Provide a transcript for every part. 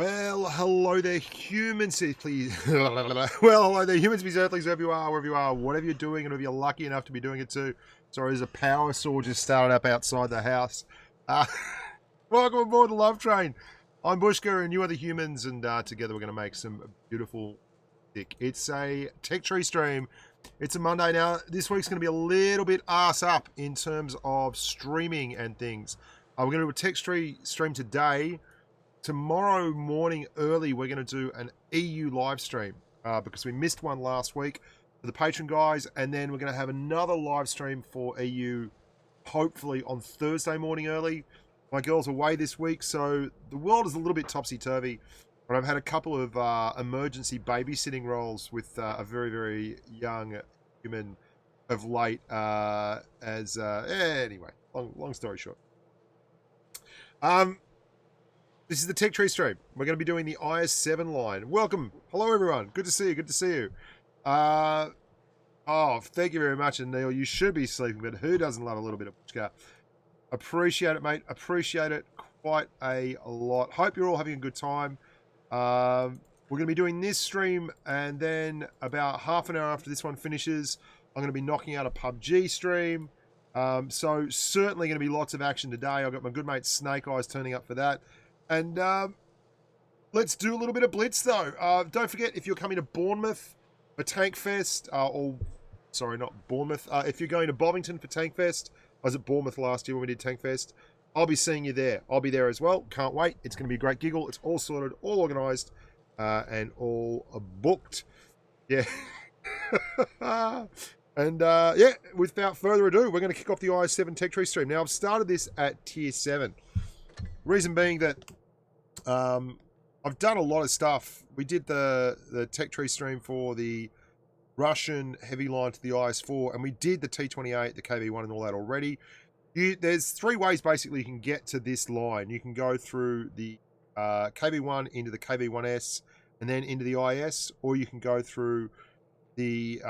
Well, hello there, humans, please. Well, hello there, humans, please, earthlings, wherever you are, whatever you're doing, and if you're lucky enough to be doing it too. Sorry, there's a power saw just started up outside the house. Uh, Welcome aboard the Love Train. I'm Bushka, and you are the humans, and together we're going to make some beautiful stick. It's a tech tree stream. It's a Monday now. This week's going to be a little bit arse up in terms of streaming and things. We're going to do a tech tree stream today. Tomorrow morning early, we're going to do an EU live stream because we missed one last week for the patron guys, and then we're going to have another live stream for EU hopefully on Thursday morning early. My girl's away this week, so the world is a little bit topsy-turvy, but I've had a couple of emergency babysitting roles with a very, very young human of late anyway, long story short. This is the Tech Tree stream. We're going to be doing the IS-7 line. Welcome. Hello, everyone. Good to see you. Good to see you. Oh, thank you very much. And Neil, you should be sleeping, but who doesn't love a little bit of Bushka? Appreciate it, mate. Appreciate it quite a lot. Hope you're all having a good time. We're going to be doing this stream, and then about half an hour after this one finishes, I'm going to be knocking out a PUBG stream. So certainly going to be lots of action today. I've got my good mate Snake Eyes turning up for that. And let's do a little bit of Blitz, though. Don't forget, if you're coming to Bournemouth for Tank Fest, sorry, not Bournemouth. If you're going to Bovington for Tank Fest, I was at Bournemouth last year when we did Tank Fest. I'll be seeing you there. I'll be there as well. Can't wait. It's going to be a great giggle. It's all sorted, all organised, and all booked. Yeah. And yeah, without further ado, we're going to kick off the IS-7 Tech Tree stream. Now, I've started this at Tier 7. Reason being that I've done a lot of stuff. We did the Tech Tree stream for the Russian heavy line to the IS-4, and we did the T-28, the KV-1 and all that already. There's three ways basically you can get to this line. You can go through the KV-1 into the KV-1S and then into the IS, or you can go through the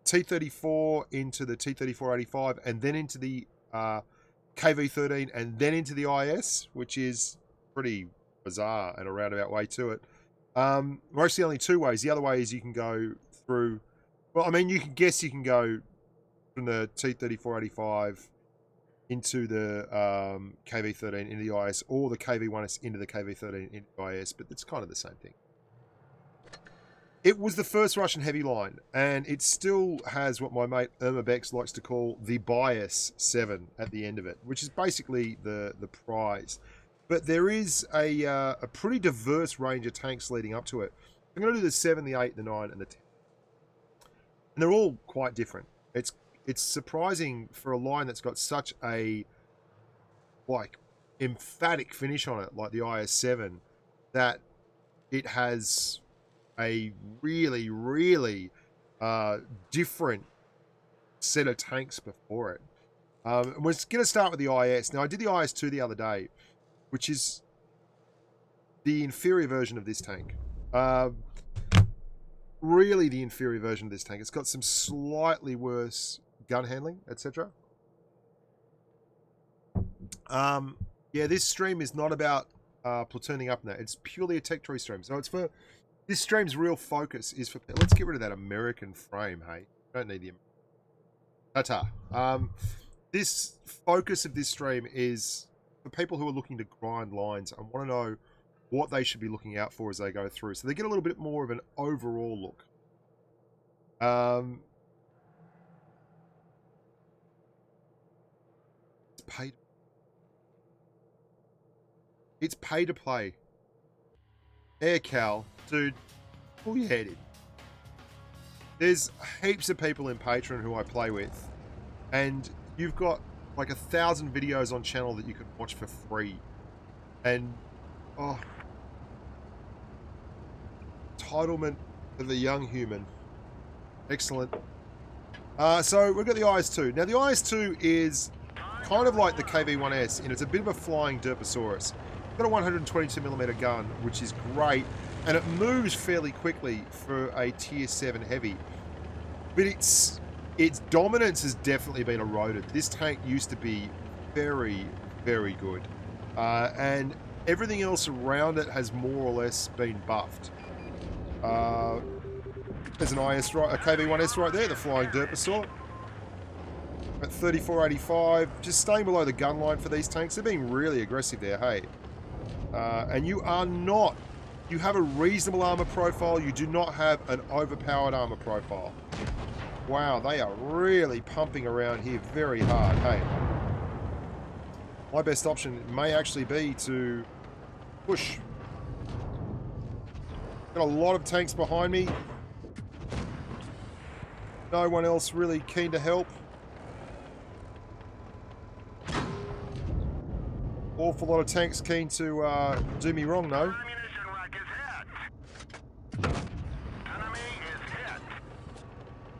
T-34 into the T-34-85 and then into the KV-13 and then into the IS, which is pretty bizarre and a roundabout way to it. We're actually only two ways. The other way is you can go through, well, I mean, you can go from the T-34-85 into the KV-13 into the IS, or the KV-1S into the KV-13 into the IS, but it's kind of the same thing. It was the first Russian heavy line, and it still has what my mate Irma Bex likes to call the bias 7 at the end of it, which is basically the prize. But there is a pretty diverse range of tanks leading up to it. I'm going to do the 7, the 8, the 9, and the 10. And they're all quite different. It's surprising for a line that's got such a emphatic finish on it, like the IS-7, that it has a really, really different set of tanks before it. We're going to start with the IS. Now, I did the IS-2 the other day, which is the inferior version of this tank. Really the inferior version of this tank. It's got some slightly worse gun handling, etc. Yeah, this stream is not about platooning up now. It's purely a tech tree stream. So it's for... This stream's real focus is for... Let's get rid of that American frame, hey? Don't need the... Ta-ta. This focus of this stream is for people who are looking to grind lines and want to know what they should be looking out for as they go through. So they get a little bit more of an overall look. It's pay to play. Air Cal. Dude, pull your head in. There's heaps of people in Patreon who I play with, and you've got like 1,000 videos on channel that you can watch for free. And, entitlement of the young human. Excellent. So we've got the IS-2. Now the IS-2 is kind of like the KV-1S, and it's a bit of a flying Derposaurus. It's got a 122mm gun, which is great. And it moves fairly quickly for a Tier 7 heavy. But its dominance has definitely been eroded. This tank used to be very, very good. And Everything else around it has more or less been buffed. There's an IS right, a KV-1S right there, the Flying Derpasaur. At 3485, just staying below the gun line for these tanks. They're being really aggressive there, hey. And you are not, you have a reasonable armor profile, you do not have an overpowered armor profile. Wow, they are really pumping around here very hard, hey. My best option may actually be to push. Got a lot of tanks behind me. No one else really keen to help. Awful lot of tanks keen to do me wrong, though.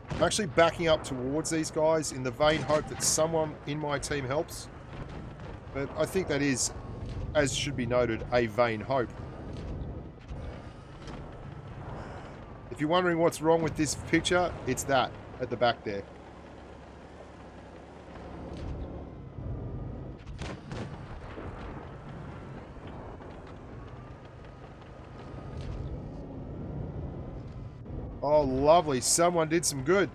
I'm actually backing up towards these guys in the vain hope that someone in my team helps. But I think that is, as should be noted, a vain hope. If you're wondering what's wrong with this picture, it's that at the back there. Oh, lovely. Someone did some good.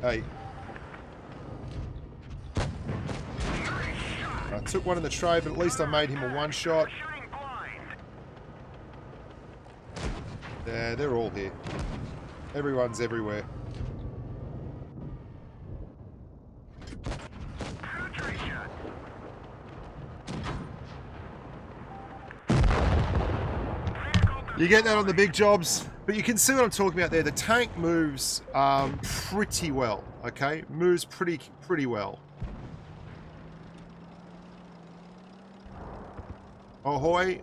Hey. I took one in the trade, but at least I made him a one-shot. Yeah, they're all here. Everyone's everywhere. You get that on the big jobs, but you can see what I'm talking about there. The tank moves pretty well, okay? Moves pretty well. Ahoy.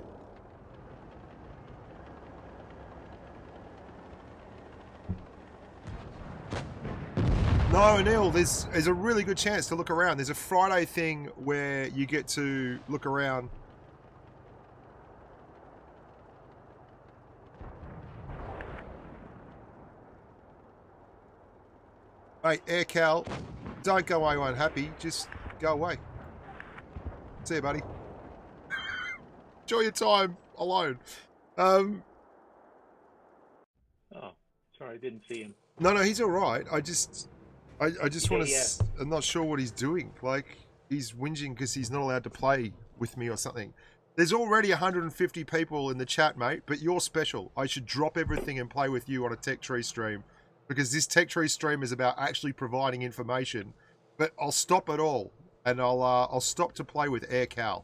No, Neil, there's a really good chance to look around. There's a Friday thing where you get to look around. Mate, AirCal, don't go away unhappy. Just go away. See you, buddy. Enjoy your time alone. Oh, sorry, I didn't see him. No, he's all right. I just want to. Yeah. I'm not sure what he's doing. Like, he's whinging because he's not allowed to play with me or something. There's already 150 people in the chat, mate, but you're special. I should drop everything and play with you on a Tech Tree stream, because this Tech Tree stream is about actually providing information. But I'll stop it all, and I'll stop to play with AirCal.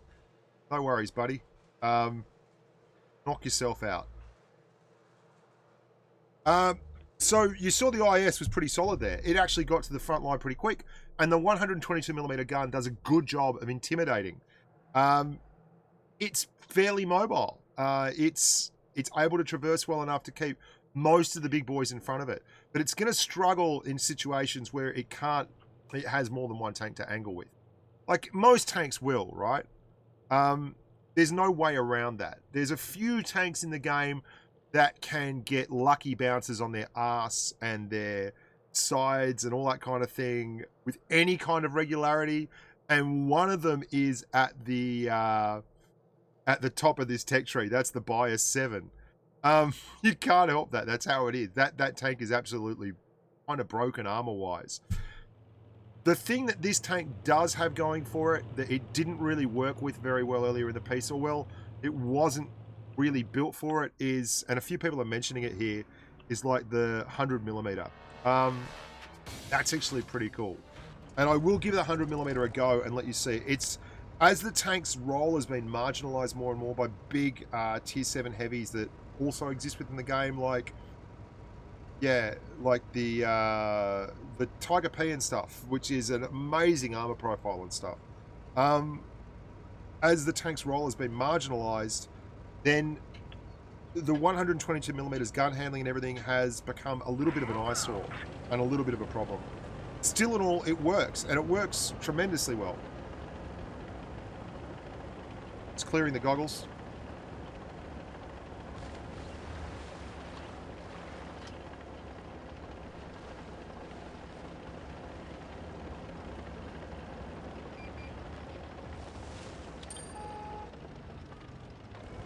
No worries, buddy. Knock yourself out. So you saw the IS was pretty solid there. It actually got to the front line pretty quick, and the 122mm gun does a good job of intimidating. It's fairly mobile. It's able to traverse well enough to keep most of the big boys in front of it, but it's going to struggle in situations where it has more than one tank to angle with. Like most tanks will, right? There's no way around that. There's a few tanks in the game that can get lucky bounces on their arse and their sides and all that kind of thing with any kind of regularity. And one of them is at the top of this tech tree. That's the IS-7. You can't help that. That's how it is. That tank is absolutely kind of broken armor-wise. The thing that this tank does have going for it, that it didn't really work with very well earlier in the piece, or well, it wasn't really built for it, is, and a few people are mentioning it here, is like the 100mm. That's actually pretty cool. And I will give the 100mm a go and let you see. It's, as the tank's role has been marginalized more and more by big tier 7 heavies that also exist within the game, like, yeah, like the Tiger P and stuff, which is an amazing armor profile and stuff. As the tank's role has been marginalized, then the 122mm gun handling and everything has become a little bit of an eyesore and a little bit of a problem. Still in all, it works, and it works tremendously well. It's clearing the goggles.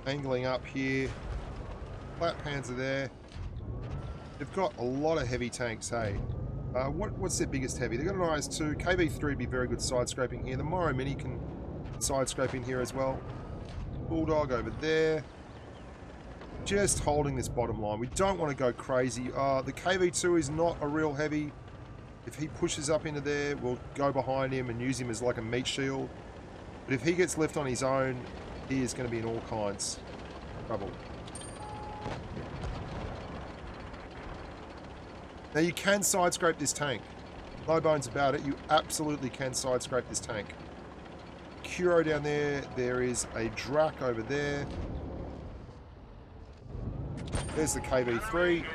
Angling up here. Flat pans are there. They've got a lot of heavy tanks, hey. What's their biggest heavy? They've got an IS-2. KV-3 would be very good side scraping here. The Morrow Mini can side scrape in here as well. Bulldog over there. Just holding this bottom line. We don't want to go crazy. The KV-2 is not a real heavy. If he pushes up into there, we'll go behind him and use him as like a meat shield. But if he gets left on his own, he is going to be in all kinds of trouble. Now you can side scrape this tank. No bones about it. You absolutely can side scrape this tank. Kuro down there. There is a Drak over there. There's the KV-3.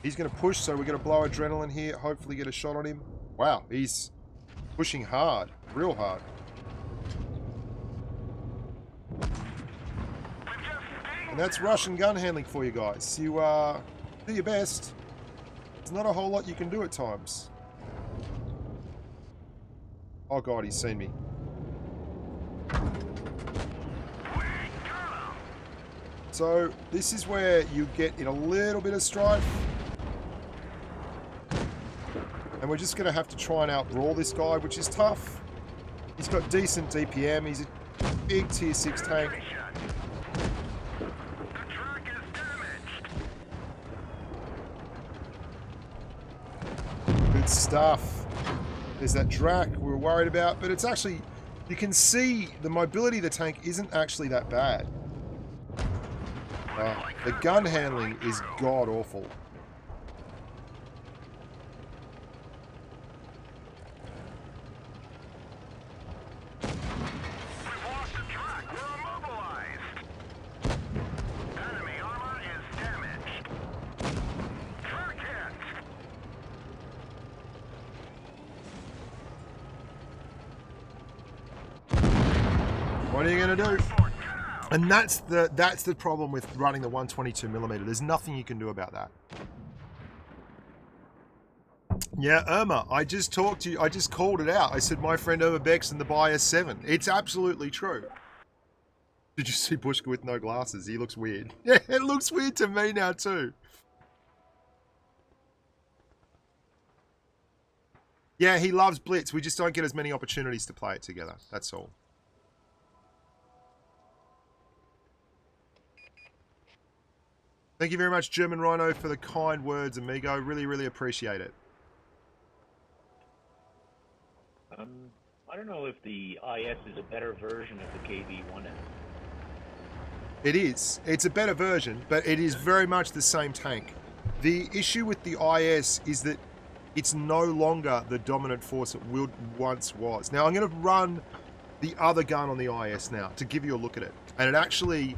He's going to push, so we're going to blow adrenaline here. Hopefully get a shot on him. Wow, he's pushing hard. Real hard. And that's Russian gun handling for you guys. You do your best. There's not a whole lot you can do at times. Oh god, he's seen me. So this is where you get in a little bit of strife. And we're just going to have to try and outbrawl this guy, which is tough. He's got decent DPM. He's a big tier 6 tank. Good stuff. There's that Drak we were worried about, but it's actually, you can see the mobility of the tank isn't actually that bad. The gun handling is god awful. What are you going to do? And that's the problem with running the 122mm. There's nothing you can do about that. Yeah, Irma, I just talked to you. I just called it out. I said my friend Irma Beck's in the IS-7. It's absolutely true. Did you see Bushka with no glasses? He looks weird. Yeah, it looks weird to me now too. Yeah, he loves Blitz. We just don't get as many opportunities to play it together. That's all. Thank you very much, German Rhino, for the kind words, amigo. Really, really appreciate it. I don't know if the IS is a better version of the KV-1M. It is. It's a better version, but it is very much the same tank. The issue with the IS is that it's no longer the dominant force it once was. Now, I'm going to run the other gun on the IS now to give you a look at it. And it actually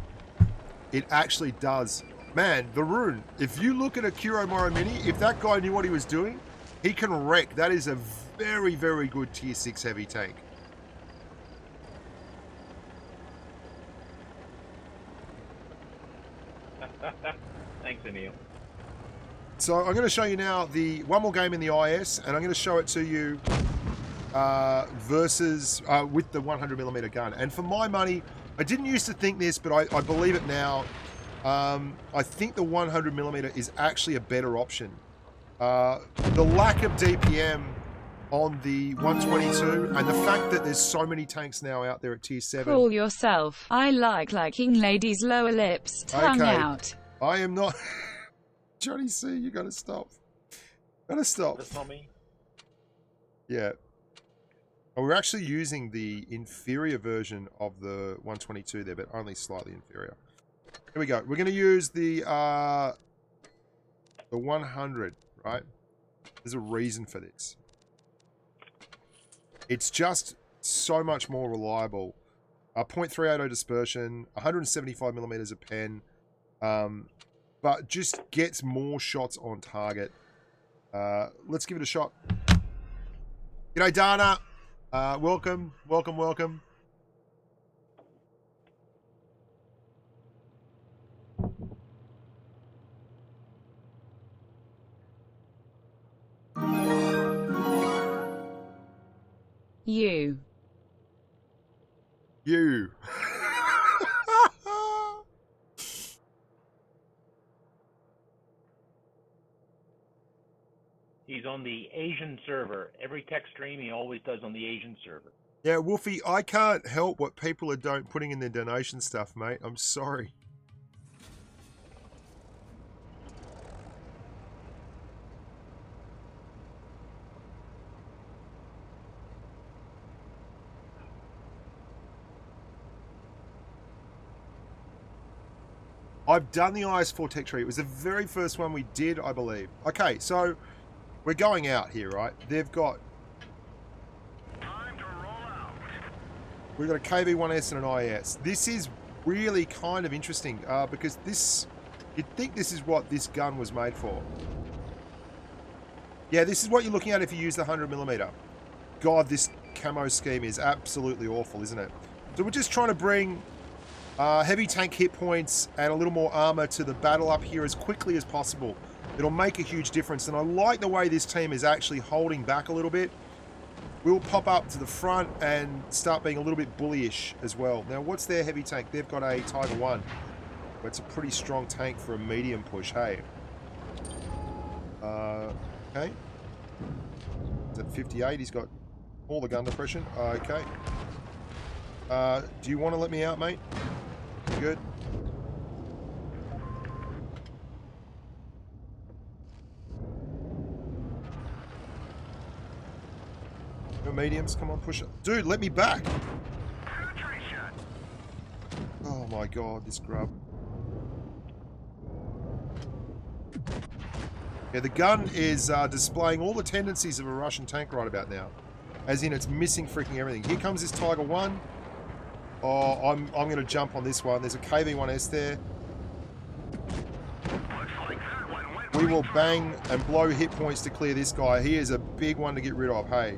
does. Man, the rune. If you look at a Kuro Morrow Mini, if that guy knew what he was doing, he can wreck. That is a very, very good tier 6 heavy tank. Thanks, Emil. So I'm going to show you now the one more game in the IS, and I'm going to show it to you versus with the 100mm gun. And for my money, I didn't used to think this, but I believe it now. I think the 100mm is actually a better option. The lack of DPM on the 122 and the fact that there's so many tanks now out there at tier 7. Call yourself. I like liking ladies' lower lips, tongue out. I am not... Johnny C, you gotta stop. Gotta stop. That's not me. Yeah. Oh, we're actually using the inferior version of the 122 there, but only slightly inferior. Here we go. We're going to use the 100, right? There's a reason for this. It's just so much more reliable. 0.380 dispersion, 175mm of pen, but just gets more shots on target. Let's give it a shot. G'day, Dana. Welcome, welcome, welcome. You. You. He's on the Asian server. Every tech stream he always does on the Asian server. Yeah, Wolfie, I can't help what people are putting in their donation stuff, mate. I'm sorry. I've done the IS-4 tech tree. It was the very first one we did, I believe. Okay, so we're going out here, right? They've got... We've got a KV-1S and an IS. This is really kind of interesting because this... You'd think this is what this gun was made for. Yeah, this is what you're looking at if you use the 100mm. God, this camo scheme is absolutely awful, isn't it? So we're just trying to bring... heavy tank hit points and a little more armor to the battle up here as quickly as possible. It'll make a huge difference, and I like the way this team is actually holding back a little bit. We'll pop up to the front and start being a little bit bullyish as well. Now, what's their heavy tank? They've got a Tiger 1. It's a pretty strong tank for a medium push, hey? Okay. Is at 58, he's got all the gun depression. Okay. Do you want to let me out, mate? Good. No mediums, come on, push it. Dude, let me back! Oh my god, this grub. Yeah, the gun is displaying all the tendencies of a Russian tank right about now. As in, it's missing freaking everything. Here comes this Tiger 1. Oh, I'm going to jump on this one. There's a KV-1S there. We will bang and blow hit points to clear this guy. He is a big one to get rid of, hey.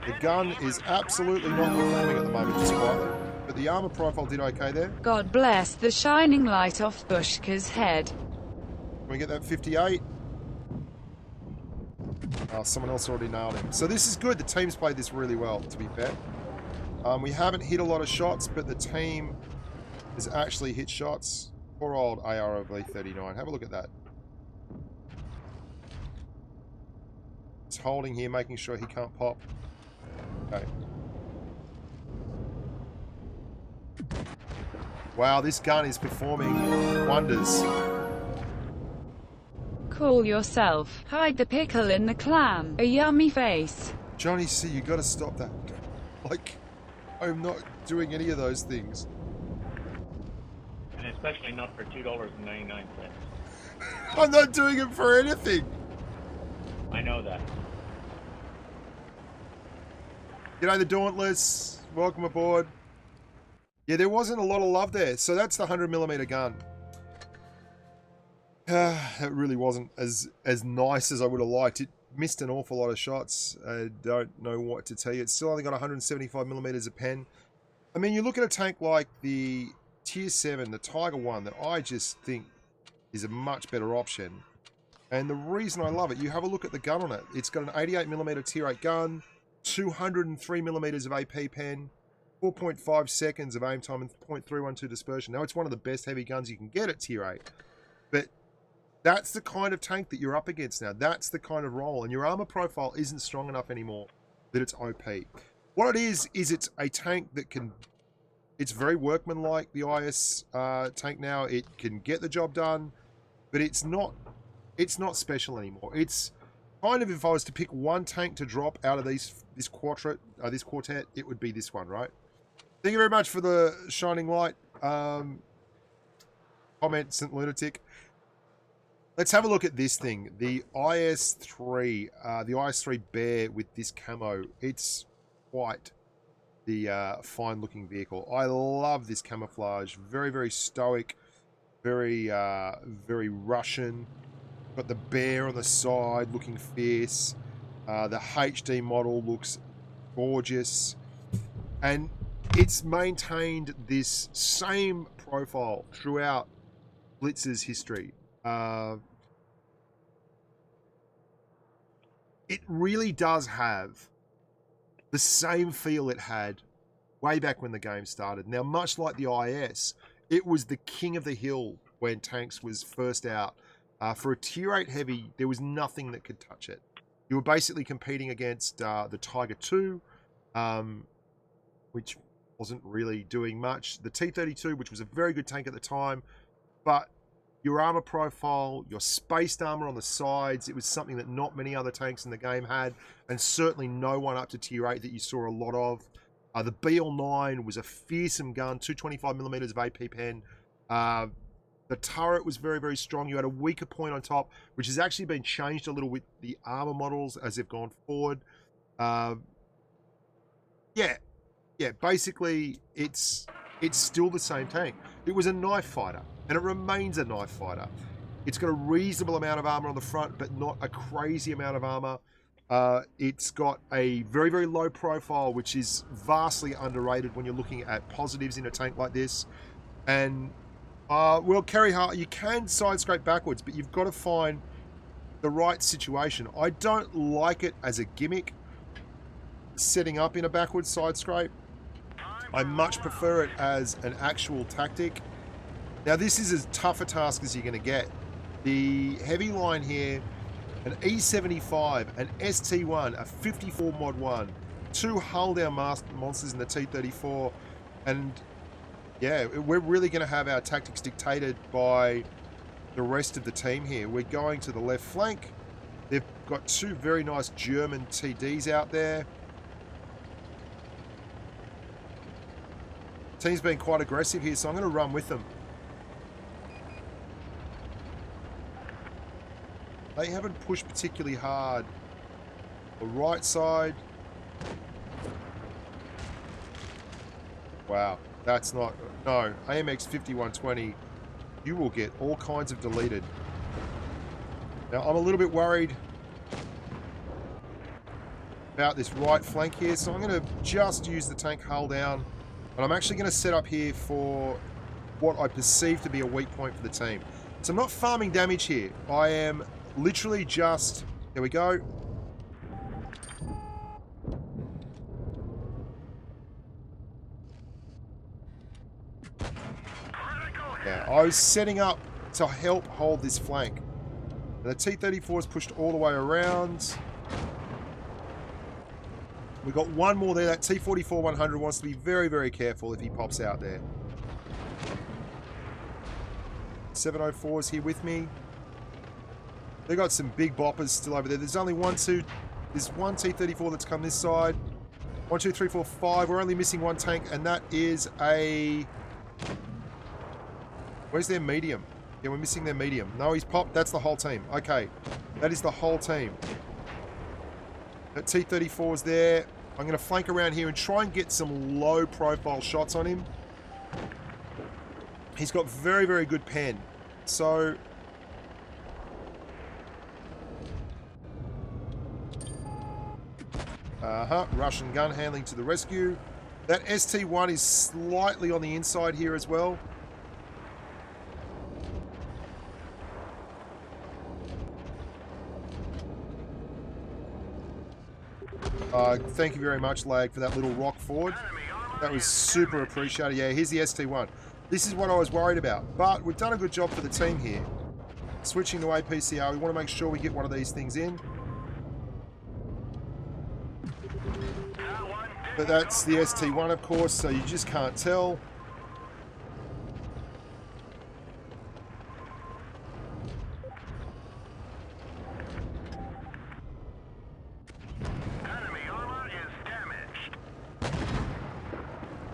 The gun is absolutely not performing at the moment, just quietly. But the armor profile did okay there. God bless the shining light off Bushka's head. Can we get that 58? Oh, someone else already nailed him. So this is good. The team's played this really well, to be fair. We haven't hit a lot of shots, but the team has actually hit shots. Poor old AROV-39. Have a look at that. He's holding here, making sure he can't pop. Okay. Wow, this gun is performing wonders. Call yourself. Hide the pickle in the clam. A yummy face. Johnny C, you gotta stop that. Like, I'm not doing any of those things. And especially not for $2.99. I'm not doing it for anything. I know that. G'day the Dauntless. Welcome aboard. Yeah, there wasn't a lot of love there. So that's the 100mm gun. It really wasn't as nice as I would have liked. It missed an awful lot of shots. I don't know what to tell you. It's still only got 175mm of pen. I mean, you look at a tank like the Tier 7, the Tiger 1, that I just think is a much better option. And the reason I love it, you have a look at the gun on it. It's got an 88mm Tier 8 gun, 203mm of AP pen, 4.5 seconds of aim time, and 0.312 dispersion. Now, it's one of the best heavy guns you can get at Tier 8. But that's the kind of tank that you're up against now. That's the kind of role. And your armor profile isn't strong enough anymore that it's OP. What it is it's a tank that can... It's very workmanlike, the IS tank now. It can get the job done, but it's not special anymore. It's kind of, if I was to pick one tank to drop out of this quartet, it would be this one, right? Thank you very much for the shining light comment, St. Lunatic. Let's have a look at this thing, the IS-3, the IS-3 Bear with this camo. It's quite the fine-looking vehicle. I love this camouflage. Very, very stoic, very Russian. Got the bear on the side, looking fierce. The HD model looks gorgeous, and it's maintained this same profile throughout Blitz's history. It really does have the same feel it had way back when the game started. Now, much like the IS, it was the king of the hill when tanks was first out. For a tier 8 heavy, there was nothing that could touch it. You were basically competing against the Tiger II, which wasn't really doing much. The T-32, which was a very good tank at the time, but your armor profile, your spaced armor on the sides, it was something that not many other tanks in the game had, and certainly no one up to tier 8 that you saw a lot of. The BL-9 was a fearsome gun, 225mm of AP pen. The turret was very, very strong. You had a weaker point on top, which has actually been changed a little with the armor models as they've gone forward. Yeah, basically, it's still the same tank. It was a knife fighter, and it remains a knife fighter. It's got a reasonable amount of armor on the front, but not a crazy amount of armor. It's got a very, very low profile, which is vastly underrated when you're looking at positives in a tank like this. And, well, carry hard. You can side scrape backwards, but you've got to find the right situation. I don't like it as a gimmick, setting up in a backwards side scrape. I much prefer it as an actual tactic. Now, this is as tough a task as you're going to get. The heavy line here, an E75, an ST1, a 54 Mod 1, 2 hull down monsters in the T-34, and yeah, we're really going to have our tactics dictated by the rest of the team here. We're going to the left flank. They've got 2 very nice German TDs out there. Team's been quite aggressive here, so I'm going to run with them. They haven't pushed particularly hard. The right side. Wow, that's not... No, AMX 5120, you will get all kinds of deleted. Now, I'm a little bit worried about this right flank here, so I'm going to just use the tank hull down. And I'm actually going to set up here for what I perceive to be a weak point for the team. So I'm not farming damage here. I am literally just... There we go. Yeah, I was setting up to help hold this flank. And the T-34 is pushed all the way around. We've got one more there. That T-44-100 wants to be very, very careful if he pops out there. 704's here with me. They've got some big boppers still over there. There's only there's one T-34 that's come this side. 1, 2, 3, 4, 5. We're only missing one tank, and that is a... Where's their medium? Yeah, we're missing their medium. No, he's popped. That's the whole team. Okay, that is the whole team. That T-34 is there. I'm going to flank around here and try and get some low-profile shots on him. He's got very, very good pen. So... Russian gun handling to the rescue. That ST-1 is slightly on the inside here as well. Thank you very much, Lag, for that little rock forward. That was super appreciated. Yeah, here's the ST-1. This is what I was worried about. But we've done a good job for the team here. Switching to APCR, we want to make sure we get one of these things in. But that's the ST-1, of course, so you just can't tell.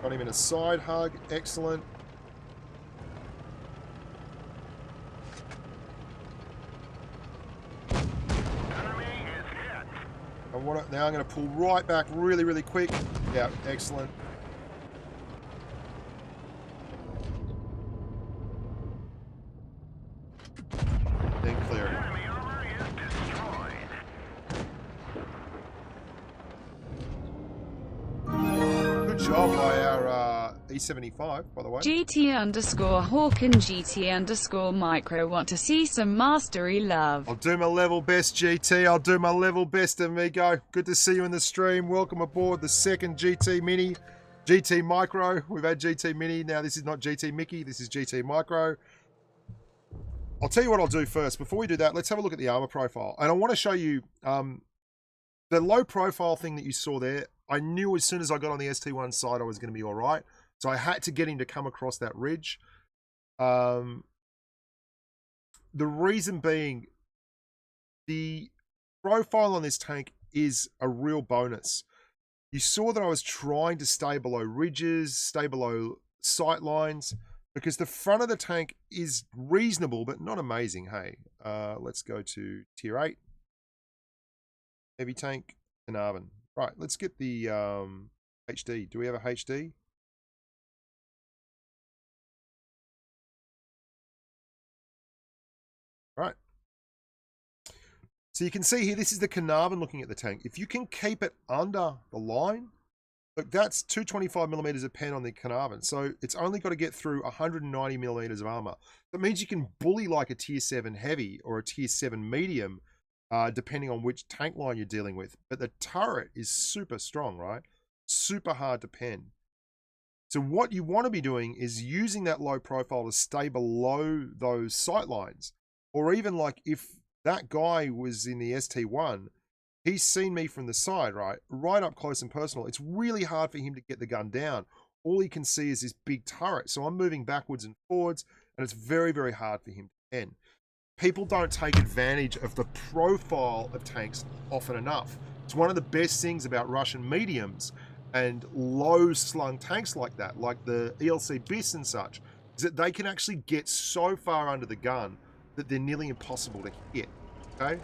Got him in a side hug. Excellent. Now I'm going to pull right back really, really quick. Yeah, excellent. Then clear it. Good job by our E75, by the way. GT_Hawk and GT_Micro want to see some mastery love. I'll do my level best, GT. I'll do my level best, amigo. Good to see you in the stream. Welcome aboard the second GT Mini, GT Micro. We've had GT Mini. Now, this is not GT Mickey. This is GT Micro. I'll tell you what I'll do first. Before we do that, let's have a look at the armor profile. And I want to show you the low profile thing that you saw there. I knew as soon as I got on the ST1 side I was going to be all right. So I had to get him to come across that ridge. The reason being, the profile on this tank is a real bonus. You saw that I was trying to stay below ridges, stay below sight lines, because the front of the tank is reasonable, but not amazing. Hey, let's go to tier 8. Heavy tank, Carnarvon. Right, let's get the HD. Do we have a HD? Right. So you can see here, this is the Carnarvon looking at the tank. If you can keep it under the line, look, that's 225 millimeters of pen on the Carnarvon. So it's only got to get through 190 millimeters of armor. That means you can bully like a tier 7 heavy or a tier 7 medium, depending on which tank line you're dealing with. But the turret is super strong, right? Super hard to pen. So what you want to be doing is using that low profile to stay below those sight lines. Or even like if that guy was in the ST1, he's seen me from the side, right? Right up close and personal. It's really hard for him to get the gun down. All he can see is this big turret. So I'm moving backwards and forwards, and it's very, very hard for him to pen. People don't take advantage of the profile of tanks often enough. It's one of the best things about Russian mediums and low slung tanks like that, like the ELC BIS and such, is that they can actually get so far under the gun that they're nearly impossible to hit, okay?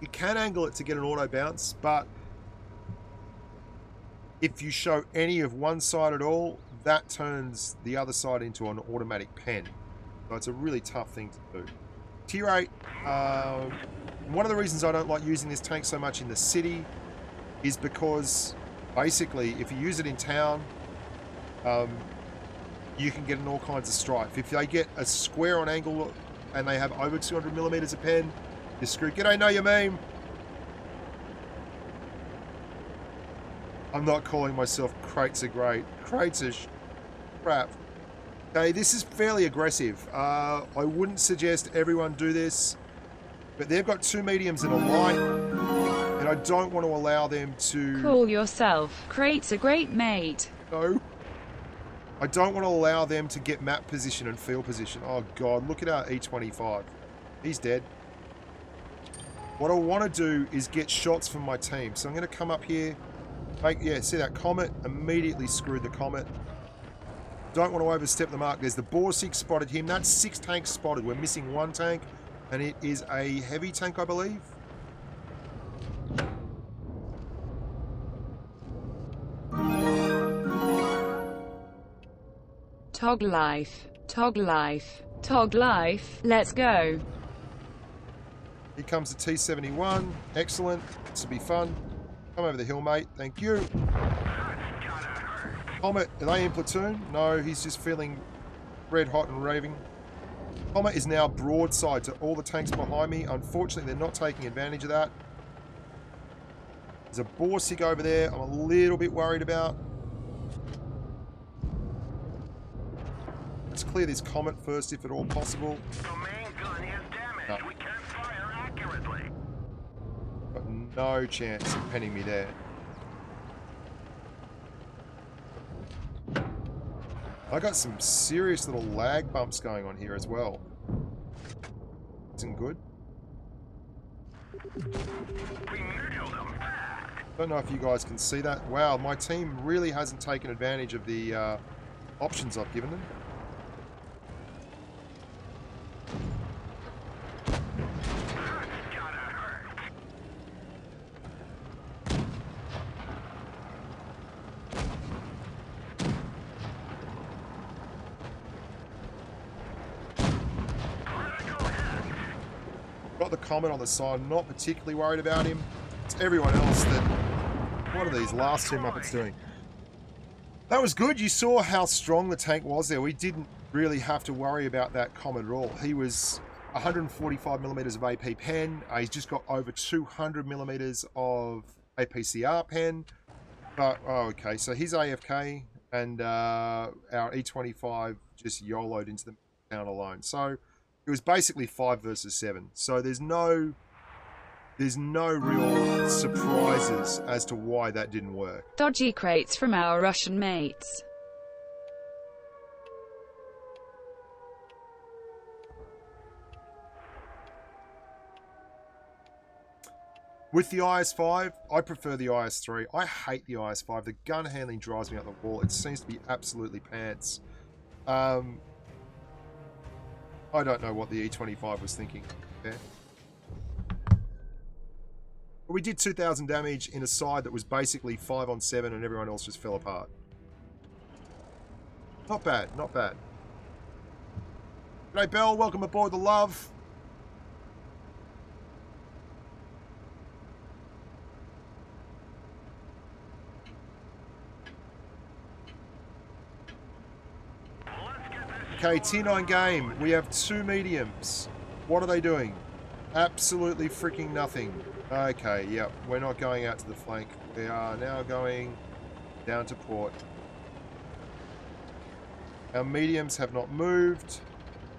You can angle it to get an auto bounce, but if you show any of one side at all, that turns the other side into an automatic pen. So it's a really tough thing to do. Tier 8, one of the reasons I don't like using this tank so much in the city is because basically if you use it in town, you can get in all kinds of strife. If they get a square on angle and they have over 200 millimeters of pen, you're screwed. G'day, know your meme. I'm not calling myself crates are great. Crates are crap. Okay, this is fairly aggressive. I wouldn't suggest everyone do this, but they've got 2 mediums and a light, and I don't want to allow them to... Call yourself crates a great mate. No. I don't want to allow them to get map position and field position. Oh God, look at our E25. He's dead. What I want to do is get shots from my team. So I'm going to come up here. See that Comet? Immediately screwed the Comet. Don't want to overstep the mark. There's the Borsig, spotted him. That's 6 tanks spotted. We're missing 1 tank, and it is a heavy tank, I believe. Tog life, tog life, tog life. Let's go. Here comes the T-71. Excellent. This will be fun. Come over the hill, mate. Thank you. Comet, are they in platoon? No, he's just feeling red hot and raving. Comet is now broadside to all the tanks behind me. Unfortunately, they're not taking advantage of that. There's a Borsig over there I'm a little bit worried about. Let's clear this Comet first, if at all possible. The main gun is damaged. No. We can't fire accurately. Got no chance of penning me there. I got some serious little lag bumps going on here as well. Isn't good. We nailed them. Don't know if you guys can see that. Wow, my team really hasn't taken advantage of the options I've given them. Got the Comet on the side, not particularly worried about him. It's everyone else that... What are these last two Muppets doing? That was good. You saw how strong the tank was there. We didn't really have to worry about that comet at all. He was 145 millimeters of AP pen. He's just got over 200 millimeters of APCR pen. But, oh, okay, so he's AFK, and our E25 just YOLO'd into the town alone. So it was basically 5 versus 7. So there's no real surprises as to why that didn't work. Dodgy crates from our Russian mates. With the IS-5, I prefer the IS-3. I hate the IS-5. The gun handling drives me up the wall. It seems to be absolutely pants. I don't know what the E25 was thinking. Yeah. But we did 2,000 damage in a side that was basically 5 on 7 and everyone else just fell apart. Not bad, not bad. G'day Bell, welcome aboard the Love. Okay, tier 9 game. We have 2 mediums. What are they doing? Absolutely freaking nothing. Okay, yep. We're not going out to the flank. We are now going down to port. Our mediums have not moved.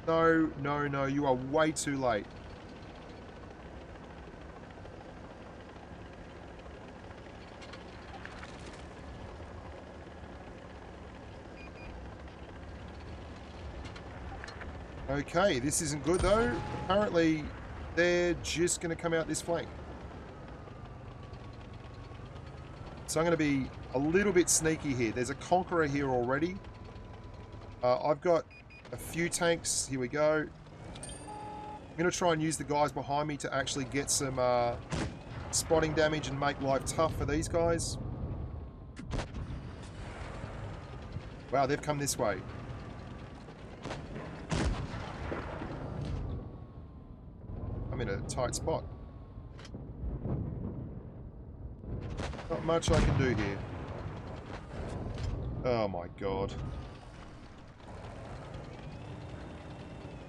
No, no, no. You are way too late. Okay, this isn't good though. Apparently, they're just going to come out this flank. So I'm going to be a little bit sneaky here. There's a Conqueror here already. I've got a few tanks. Here we go. I'm going to try and use the guys behind me to actually get some spotting damage and make life tough for these guys. Wow, they've come this way. I'm in a tight spot. Not much I can do here. Oh my god.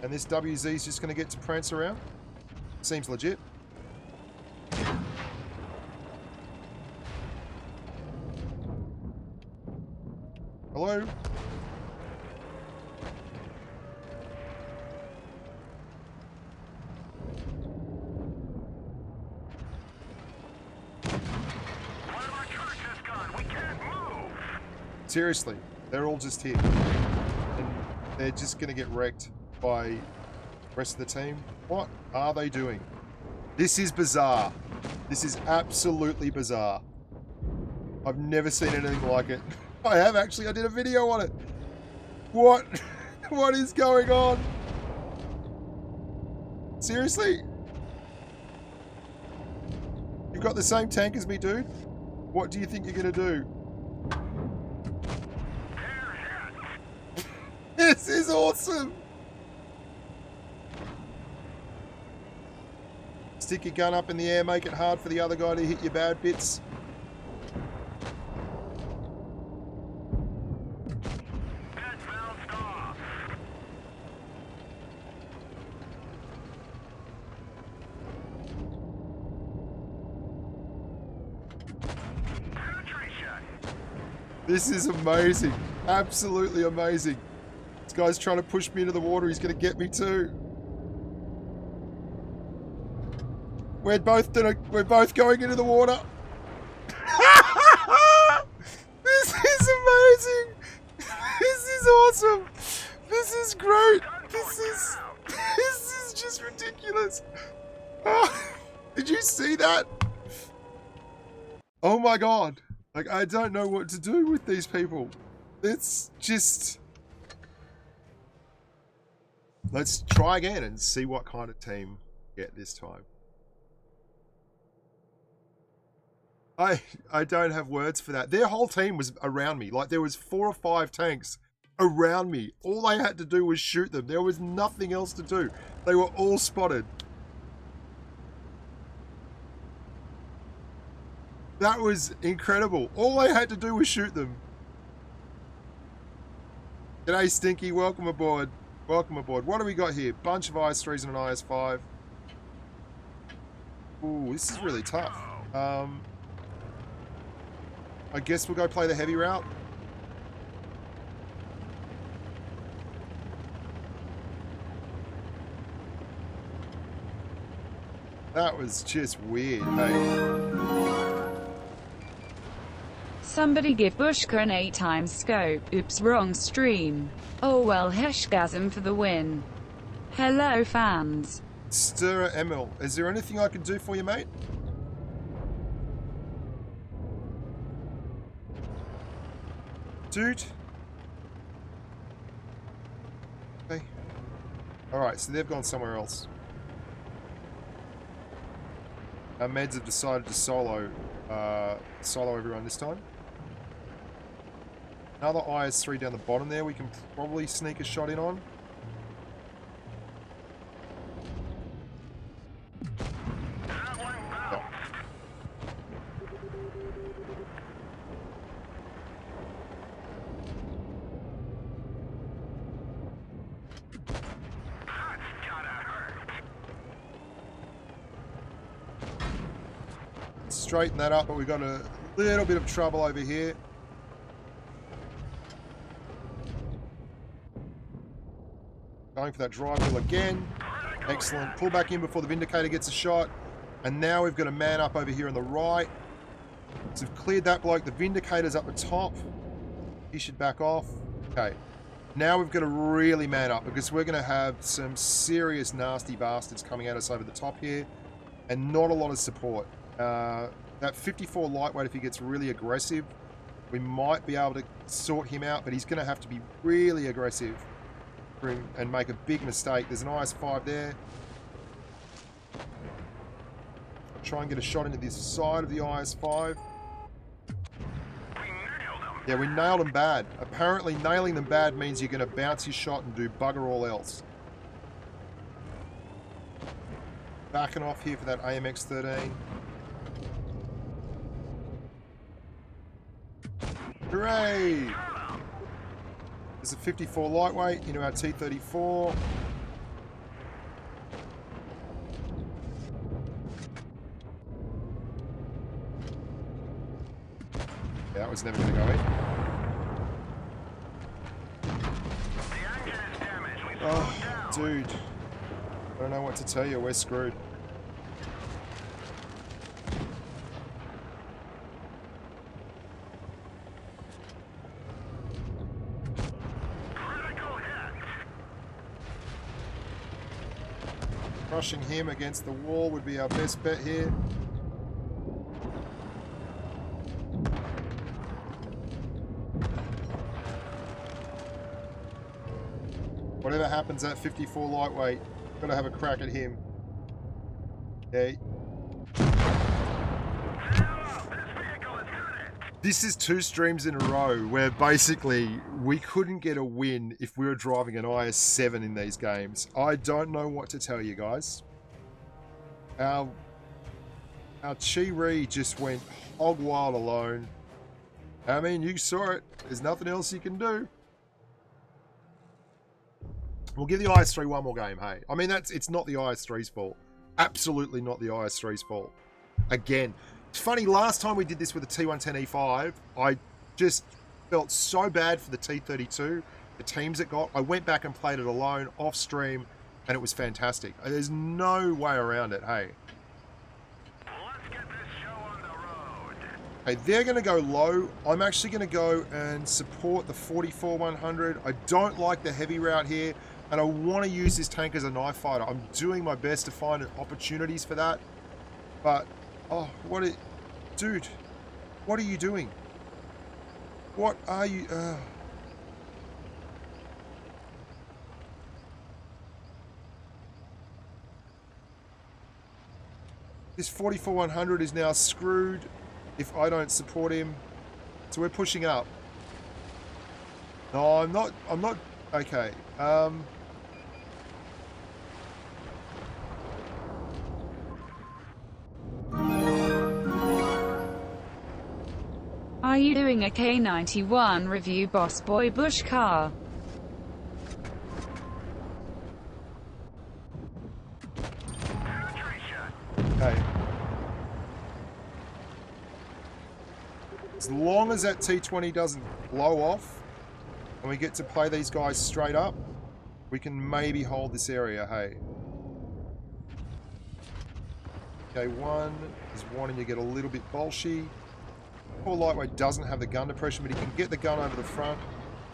And this WZ is just going to get to prance around? Seems legit. Hello? Seriously, they're all just here. And they're just going to get wrecked by the rest of the team. What are they doing? This is bizarre. This is absolutely bizarre. I've never seen anything like it. I have actually. I did a video on it. What? What is going on? Seriously? You've got the same tank as me, dude? What do you think you're going to do? This is awesome! Stick your gun up in the air, make it hard for the other guy to hit your bad bits. That bounced off. Penetration. This is amazing. Absolutely amazing. This guy's trying to push me into the water. He's going to get me too. We're both going into the water. This is amazing. This is awesome. This is great. This is just ridiculous. Oh, did you see that? Oh my god. Like, I don't know what to do with these people. It's just... Let's try again and see what kind of team we get this time. I don't have words for that. Their whole team was around me. Like, there was 4 or 5 tanks around me. All I had to do was shoot them. There was nothing else to do. They were all spotted. That was incredible. All I had to do was shoot them. G'day, Stinky. Welcome aboard. Welcome aboard. What do we got here? Bunch of IS-3s and an IS-5. Ooh, this is really tough. I guess we'll go play the heavy route. That was just weird, hey. Somebody give Bushka an 8x scope. Oops, wrong stream. Oh well, heshgasm for the win. Hello fans. Stirrer Emil, is there anything I can do for you, mate? Dude? Okay. Alright, so they've gone somewhere else. Our meds have decided to solo everyone this time. Another IS-3 down the bottom there we can probably sneak a shot in on. Oh. Straighten that up, but we've got a little bit of trouble over here. Going for that drive wheel again. Excellent. Pull back in before the Vindicator gets a shot. And now we've got a man up over here on the right. So we've cleared that bloke. The Vindicator's up the top. He should back off. Okay. Now we've got to really man up because we're going to have some serious nasty bastards coming at us over the top here. And not a lot of support. That 54 lightweight, if he gets really aggressive, we might be able to sort him out, but he's going to have to be really aggressive and make a big mistake. There's an IS-5 there. Try and get a shot into this side of the IS-5. Yeah, we nailed them bad. Apparently nailing them bad means you're going to bounce your shot and do bugger all else. Backing off here for that AMX-13. Hooray! There's a 54 lightweight into our T-34. Yeah, that was never going to go in. Oh, dude. I don't know what to tell you. We're screwed. Crushing him against the wall would be our best bet here. Whatever happens at 54 lightweight, gotta have a crack at him. Okay. This is 2 streams in a row where basically we couldn't get a win if we were driving an IS-7 in these games. I don't know what to tell you guys. Our Chi-Ri just went hog wild alone. I mean, you saw it. There's nothing else you can do. We'll give the IS-3 one more game, hey. I mean, it's not the IS-3's fault. Absolutely not the IS-3's fault. Again. It's funny, last time we did this with the T110E5, I just felt so bad for the T32, the teams it got. I went back and played it alone, off stream, and it was fantastic. There's no way around it, hey. Let's get this show on the road. Hey, they're going to go low. I'm actually going to go and support the 44-100. I don't like the heavy route here, and I want to use this tank as a knife fighter. I'm doing my best to find opportunities for that, but... Oh, dude, what are you doing? What are you, This 44-100 is now screwed if I don't support him. So we're pushing up. No, I'm not, okay. Are you doing a K91 review, boss boy Bushka? Okay. As long as that T20 doesn't blow off and we get to play these guys straight up, we can maybe hold this area, hey. Okay, one is wanting to get a little bit bolshy. Poor lightweight doesn't have the gun depression, but he can get the gun over the front.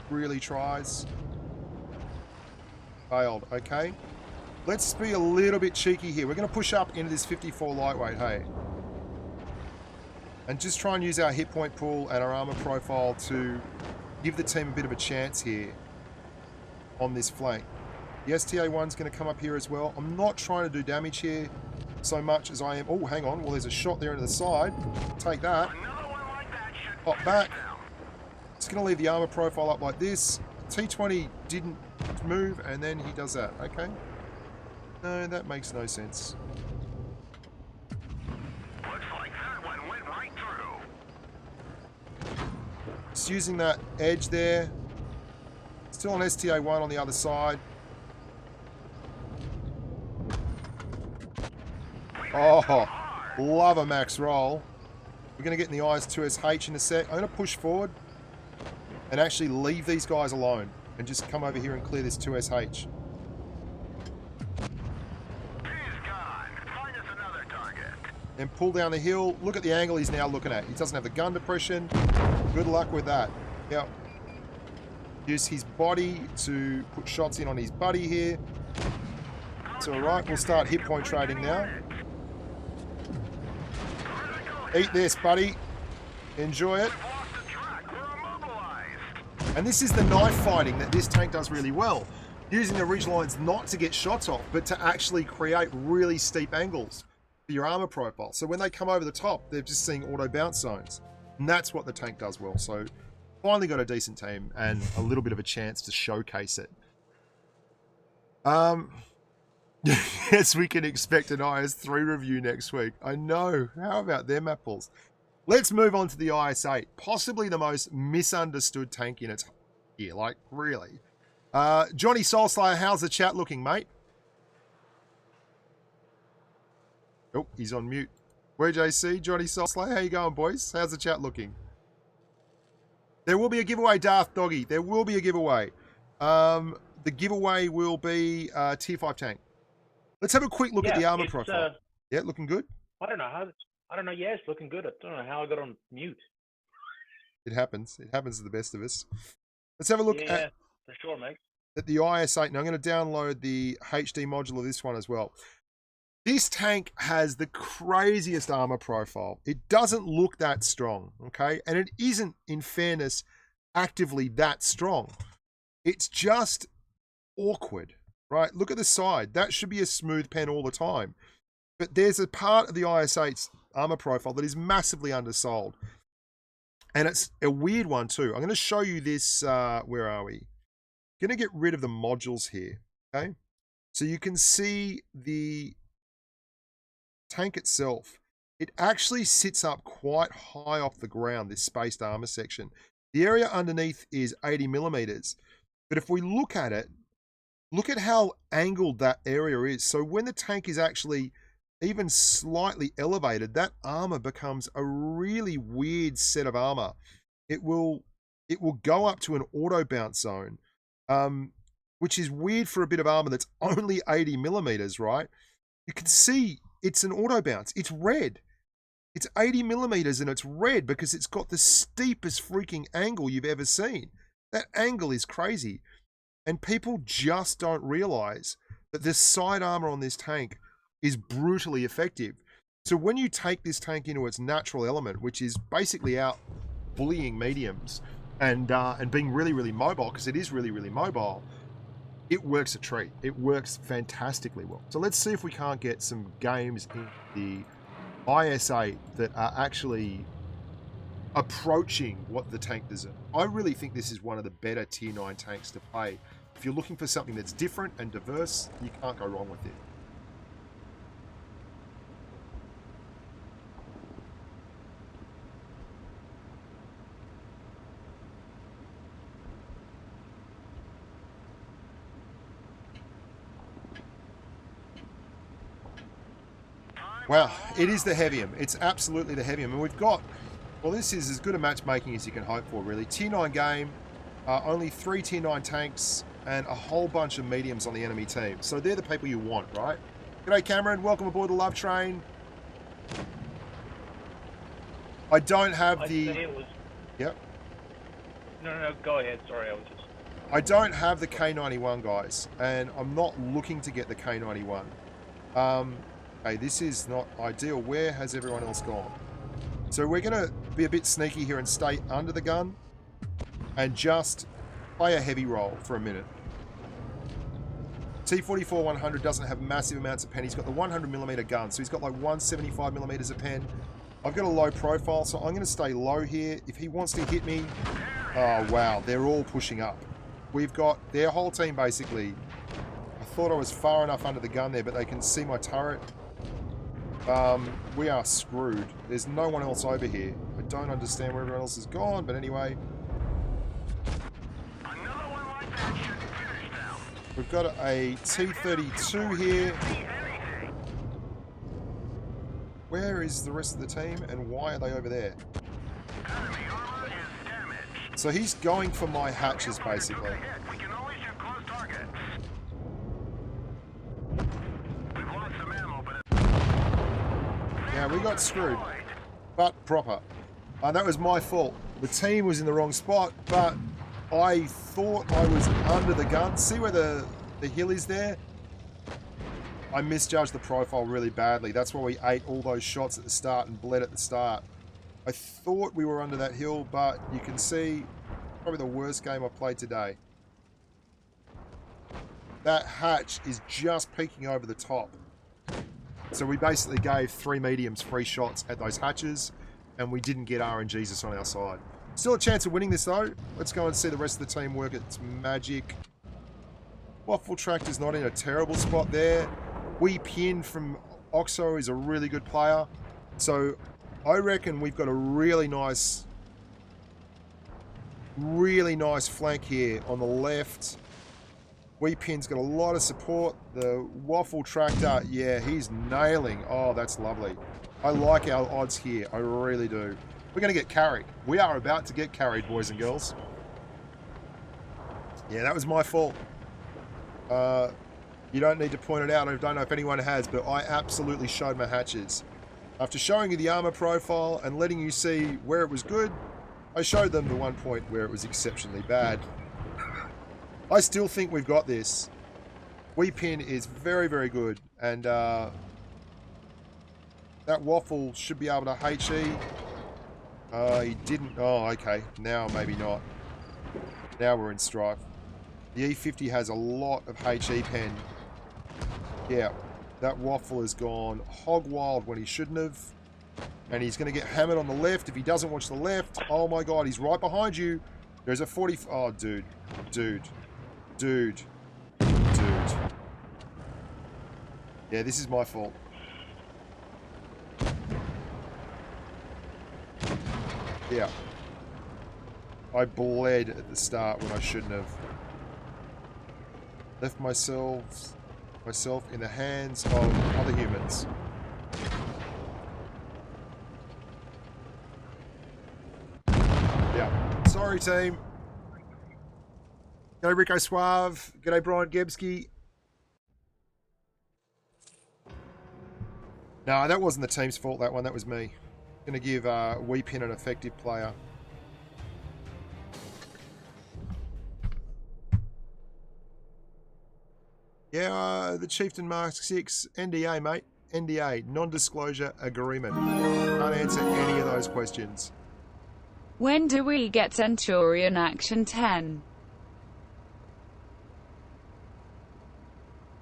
Really tries. Failed, okay. Let's be a little bit cheeky here. We're going to push up into this 54 lightweight, hey. And just try and use our hit point pool and our armor profile to give the team a bit of a chance here on this flank. The STA-1's going to come up here as well. I'm not trying to do damage here so much as I am... Oh, hang on. Well, there's a shot there into the side. Take that. Pop back. Just going to leave the armor profile up like this. T20 didn't move, and then he does that. Okay. No, that makes no sense. Looks like that one went right through. Just using that edge there. Still on STA-1 on the other side. Oh, love a max roll. We're going to get in the IS-2SH in a sec. I'm going to push forward and actually leave these guys alone and just come over here and clear this 2SH. And pull down the hill. Look at the angle he's now looking at. He doesn't have the gun depression. Good luck with that. Now, use his body to put shots in on his buddy here. It's alright. We'll start hit point trading now. Eat this, buddy. Enjoy it. And this is the knife fighting that this tank does really well. Using the ridge lines not to get shots off, but to actually create really steep angles for your armor profile. So when they come over the top, they're just seeing auto bounce zones. And that's what the tank does well. So finally got a decent team and a little bit of a chance to showcase it. Yes, we can expect an IS-3 review next week. I know. How about them apples? Let's move on to the IS-8. Possibly the most misunderstood tank in its year. Like, really. Johnny Soulslayer, how's the chat looking, mate? Oh, he's on mute. Where JC? Johnny Soulslayer, how you going, boys? How's the chat looking? There will be a giveaway, Darth Doggy. There will be a giveaway. The giveaway will be Tier 5 tank. Let's have a quick look at the armor profile. Yeah, looking good? I don't know how... I don't know. Yeah, it's looking good. I don't know how I got on mute. It happens. It happens to the best of us. Let's have a look at for sure, mate. At the IS-8. Now I'm going to download the HD module of this one as well. This tank has the craziest armor profile. It doesn't look that strong, okay? And it isn't, in fairness, actively that strong. It's just awkward, right? Look at the side. That should be a smooth pen all the time. But there's a part of the IS-8's armor profile that is massively undersold. And it's a weird one too. I'm going to show you this. Where are we? Going to get rid of the modules here. Okay. So you can see the tank itself. It actually sits up quite high off the ground, this spaced armor section. The area underneath is 80 millimeters. But if we look at it, look at how angled that area is. So when the tank is actually even slightly elevated, that armor becomes a really weird set of armor. It will go up to an auto bounce zone, which is weird for a bit of armor that's only 80 millimeters, right? You can see it's an auto bounce. It's red. It's 80 millimeters and it's red because it's got the steepest freaking angle you've ever seen. That angle is crazy. And people just don't realize that the side armor on this tank is brutally effective. So when you take this tank into its natural element, which is basically out bullying mediums and being really, really mobile, because it is really, really mobile, it works a treat. It works fantastically well. So let's see if we can't get some games in the IS-8 that are actually approaching what the tank deserves. I really think this is one of the better Tier 9 tanks to play. If you're looking for something that's different and diverse, you can't go wrong with it. Wow, it is the Heavium. It's absolutely the Heavium. And we've got, well, this is as good a matchmaking as you can hope for, really. Tier 9 game, only 3 Tier 9 tanks, and a whole bunch of mediums on the enemy team. So they're the people you want, right? G'day, Cameron. Welcome aboard the Love Train. I don't have I'd the... say it was... Yep. No, go ahead. Sorry, I was just... I don't have the K91, guys, and I'm not looking to get the K91. Hey, this is not ideal. Where has everyone else gone? So we're going to be a bit sneaky here and stay under the gun and just play a heavy roll for a minute. T44-100 doesn't have massive amounts of pen. He's got the 100mm gun, so he's got like 175mm of pen. I've got a low profile, so I'm going to stay low here. If he wants to hit me... Oh, wow. They're all pushing up. We've got their whole team, basically. I thought I was far enough under the gun there, but they can see my turret. We are screwed. There's no one else over here. I don't understand where everyone else has gone, but anyway. Another one like that should finish them. We've got a T-32 here. Where is the rest of the team, and why are they over there? Enemy armor is damaged. So he's going for my hatches, basically. We can always shoot close targets. We've lost some ammo, but Yeah, we got screwed. But proper. That was my fault. The team was in the wrong spot, but I thought I was under the gun. See where the hill is there? I misjudged the profile really badly. That's why we ate all those shots at the start and bled at the start. I thought we were under that hill, but you can see probably the worst game I've played today. That hatch is just peeking over the top. So we basically gave 3 mediums free shots at those hatches, and we didn't get RNGesus on our side. Still a chance of winning this though. Let's go and see the rest of the team work its magic. Waffle Tractor's not in a terrible spot there. Wee Pin from Oxo is a really good player. So I reckon we've got a really nice flank here on the left. Wee Pin's got a lot of support. The Waffle Tractor, yeah, he's nailing. Oh, that's lovely. I like our odds here. I really do. We're going to get carried. We are about to get carried, boys and girls. Yeah, that was my fault. You don't need to point it out. I don't know if anyone has, but I absolutely showed my hatches. After showing you the armor profile and letting you see where it was good, I showed them the one point where it was exceptionally bad. I still think we've got this. Wee Pin is very, very good, and that Waffle should be able to HE. He didn't. Oh, okay. Now maybe not. Now we're in strife. The E50 has a lot of HE pen. Yeah, that Waffle has gone hog wild when he shouldn't have. And he's going to get hammered on the left. If he doesn't watch the left, oh my god, he's right behind you. There's a 40... Oh, dude. Yeah, this is my fault. Yeah. I bled at the start when I shouldn't have. Left myself in the hands of other humans. Yeah. Sorry, team. G'day, Rico Suave. G'day, Brian Gebski. No, that wasn't the team's fault, that one. That was me. Going to give Wee Pin an effective player. Yeah, the Chieftain Mark 6, NDA, mate. NDA, non-disclosure agreement. Can't answer any of those questions. When do we get Centurion Action 10?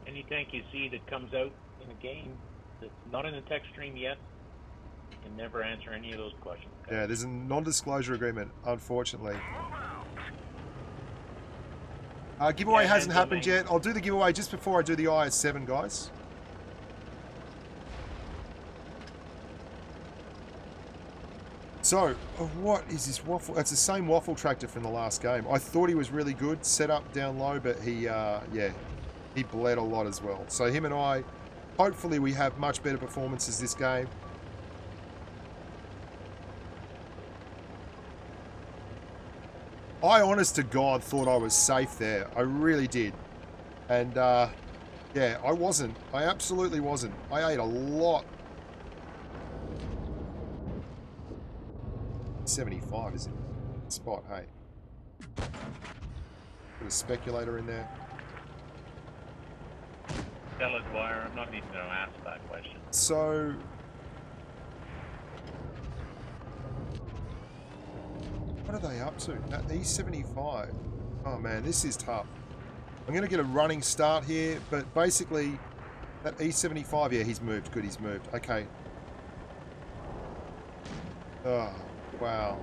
Any tank you see that comes out in a game that's not in the text stream yet, you can never answer any of those questions. Okay? Yeah, there's a non-disclosure agreement, unfortunately. Giveaway Yeah, hasn't happened domain. yet. I'll do the giveaway just before I do the IS-7, guys. So, what is this Waffle? It's the same Waffle Tractor from the last game. I thought he was really good, set up down low, but he, yeah, he bled a lot as well. So him and I Hopefully we have much better performances this game. I, honest to God, thought I was safe there. I really did. And, yeah, I wasn't. I absolutely wasn't. I ate a lot. 75 is a spot, hey. Put a speculator in there. Tell us, Dwyer, I'm not even going to ask that question. So... what are they up to? That E75. Oh man, this is tough. I'm going to get a running start here, but basically, that E75, yeah, he's moved. Good, he's moved. Okay. Oh, wow.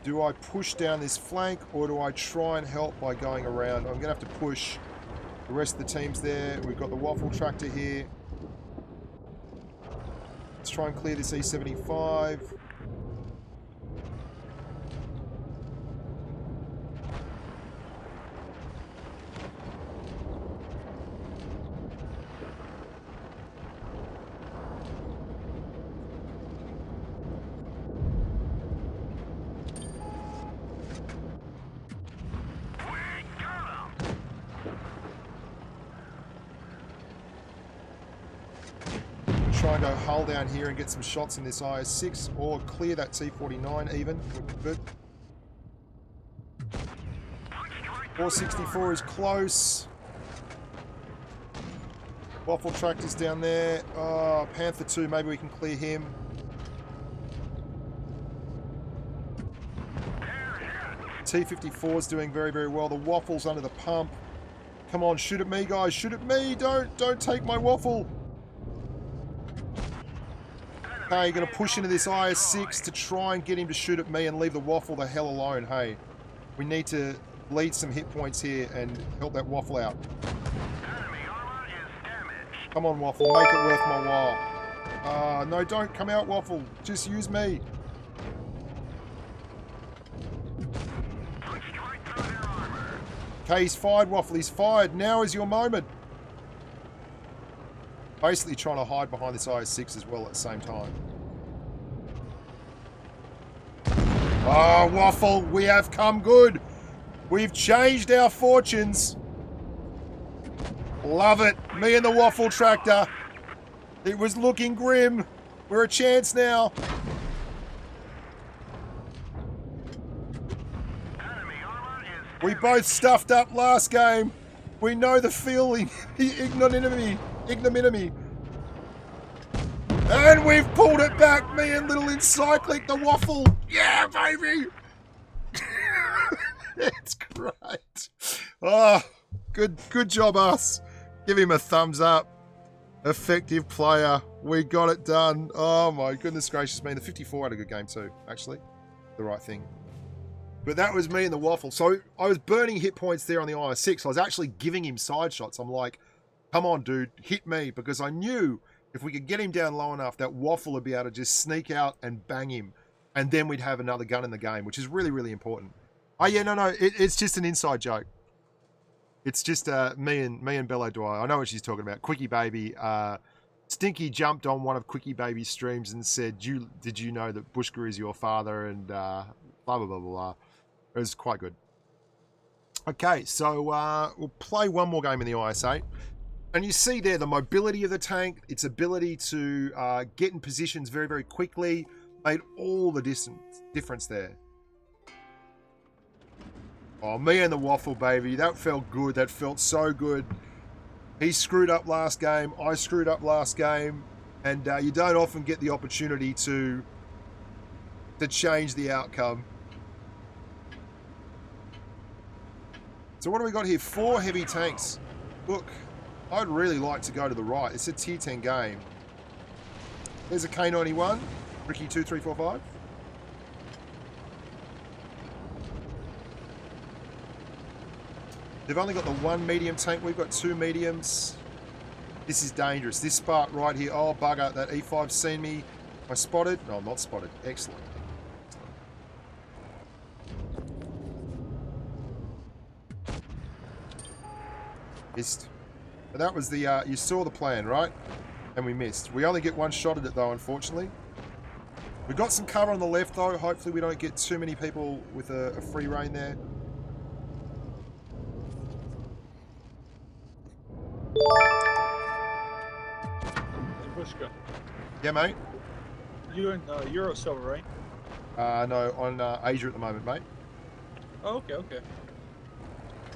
Do I push down this flank, or do I try and help by going around? I'm going to have to push. The rest of the team's there. We've got the waffle tractor here. Let's try and clear this E75. Try and go hull down here and get some shots in this IS-6, or clear that T-49 even. Would be good. 464 is close. Waffle tractor's down there. Oh, Panther 2, maybe we can clear him. T-54 is doing very, very well. The waffle's under the pump. Come on, shoot at me, guys. Shoot at me. Don't take my waffle. Okay, going to push into this IS-6 to try and get him to shoot at me and leave the waffle the hell alone. Hey, we need to bleed some hit points here and help that waffle out. Come on, waffle, make it worth my while. No, don't come out, waffle. Just use me. Okay, he's fired, waffle. He's fired. Now is your moment. Basically trying to hide behind this IS-6 as well at the same time. Oh, waffle, we have come good. We've changed our fortunes. Love it. Me and the waffle tractor. It was looking grim. We're a chance now. We both stuffed up last game. We know the feeling. Ignominy. And we've pulled it back, me and little Encyclic, the waffle. Yeah, baby. It's great. Oh, good job, us. Give him a thumbs up. Effective player. We got it done. Oh, my goodness gracious me. The 54 had a good game too, actually. The right thing. But that was me and the waffle. So I was burning hit points there on the IS-6. I was actually giving him side shots. I'm like, come on, dude, hit me. Because I knew if we could get him down low enough, that waffle would be able to just sneak out and bang him. And then we'd have another gun in the game, which is really, really important. Oh, yeah, no, it's just an inside joke. It's just me and Bello Dwyer. I know what she's talking about. Quickie Baby. Stinky jumped on one of Quickie Baby's streams and said, did you know that Bushka is your father? And blah, blah, blah, blah, blah. It was quite good. Okay, so we'll play one more game in the IS-8. And you see there the mobility of the tank, its ability to get in positions very, very quickly, made all the difference there. Oh, me and the waffle, baby. That felt good. That felt so good. He screwed up last game. I screwed up last game. And you don't often get the opportunity to change the outcome. So what do we got here? 4 heavy tanks. Look, I'd really like to go to the right. It's a tier 10 game. There's a K91. Ricky 2345. They've only got the 1 medium tank. We've got 2 mediums. This is dangerous. This spot right here. Oh, bugger. That E5's seen me. Am I spotted? No, I'm not spotted. Excellent. Missed. But that was the, you saw the plan, right? And we missed. We only get one shot at it though, unfortunately. We've got some cover on the left though. Hopefully we don't get too many people with a free rein there. Bushka. Yeah, mate? You in Euro silver, right? No, on Asia at the moment, mate. Oh, okay, okay.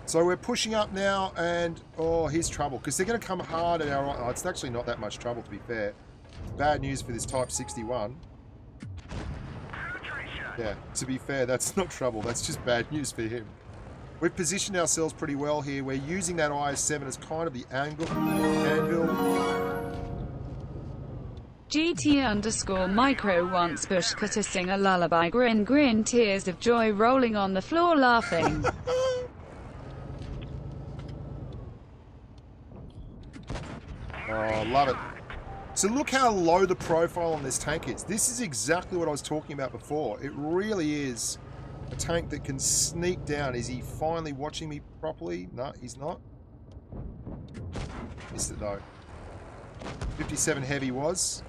So we're pushing up now, and oh, here's trouble because they're going to come hard at our. Oh, it's actually not that much trouble, to be fair. Bad news for this Type 61. Yeah, to be fair, that's not trouble. That's just bad news for him. We've positioned ourselves pretty well here. We're using that IS-7 as kind of the anvil. GT_micro wants Bushka to sing a lullaby. Grin, grin, tears of joy rolling on the floor laughing. Oh, love it. So look how low the profile on this tank is. This is exactly what I was talking about before. It really is a tank that can sneak down. Is he finally watching me properly? No, he's not. Missed it though. 57 heavy was.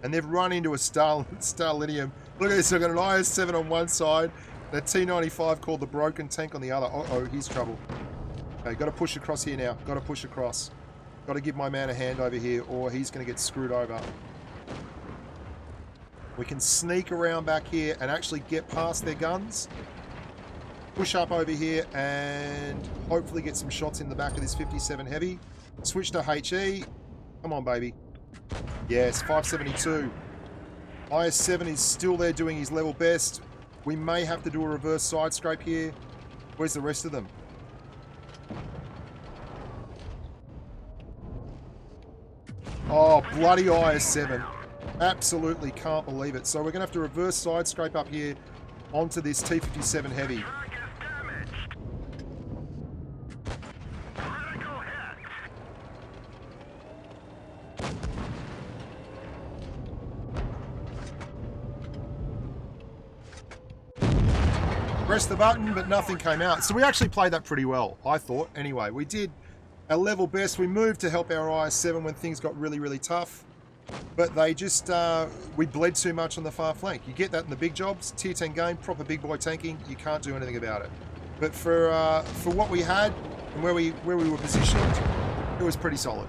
And they've run into a Starlinium. Look at this, I've got an IS-7 on one side, and a T-95 called the Broken Tank on the other. Uh-oh, here's trouble. Okay, got to push across here now. Got to push across. Got to give my man a hand over here, or he's going to get screwed over. We can sneak around back here and actually get past their guns. Push up over here and hopefully get some shots in the back of this 57 heavy. Switch to HE. Come on, baby. Yes, 572. IS-7 is still there doing his level best. We may have to do a reverse side scrape here. Where's the rest of them? Oh, bloody IS-7. Absolutely can't believe it. So we're going to have to reverse side scrape up here onto this T-57 heavy. Press the button, but nothing came out. So we actually played that pretty well, I thought. Anyway, we did our level best. We moved to help our IS-7 when things got really, really tough. But they just, we bled too much on the far flank. You get that in the big jobs, tier 10 game, proper big boy tanking, you can't do anything about it. But for what we had and where we were positioned, it was pretty solid.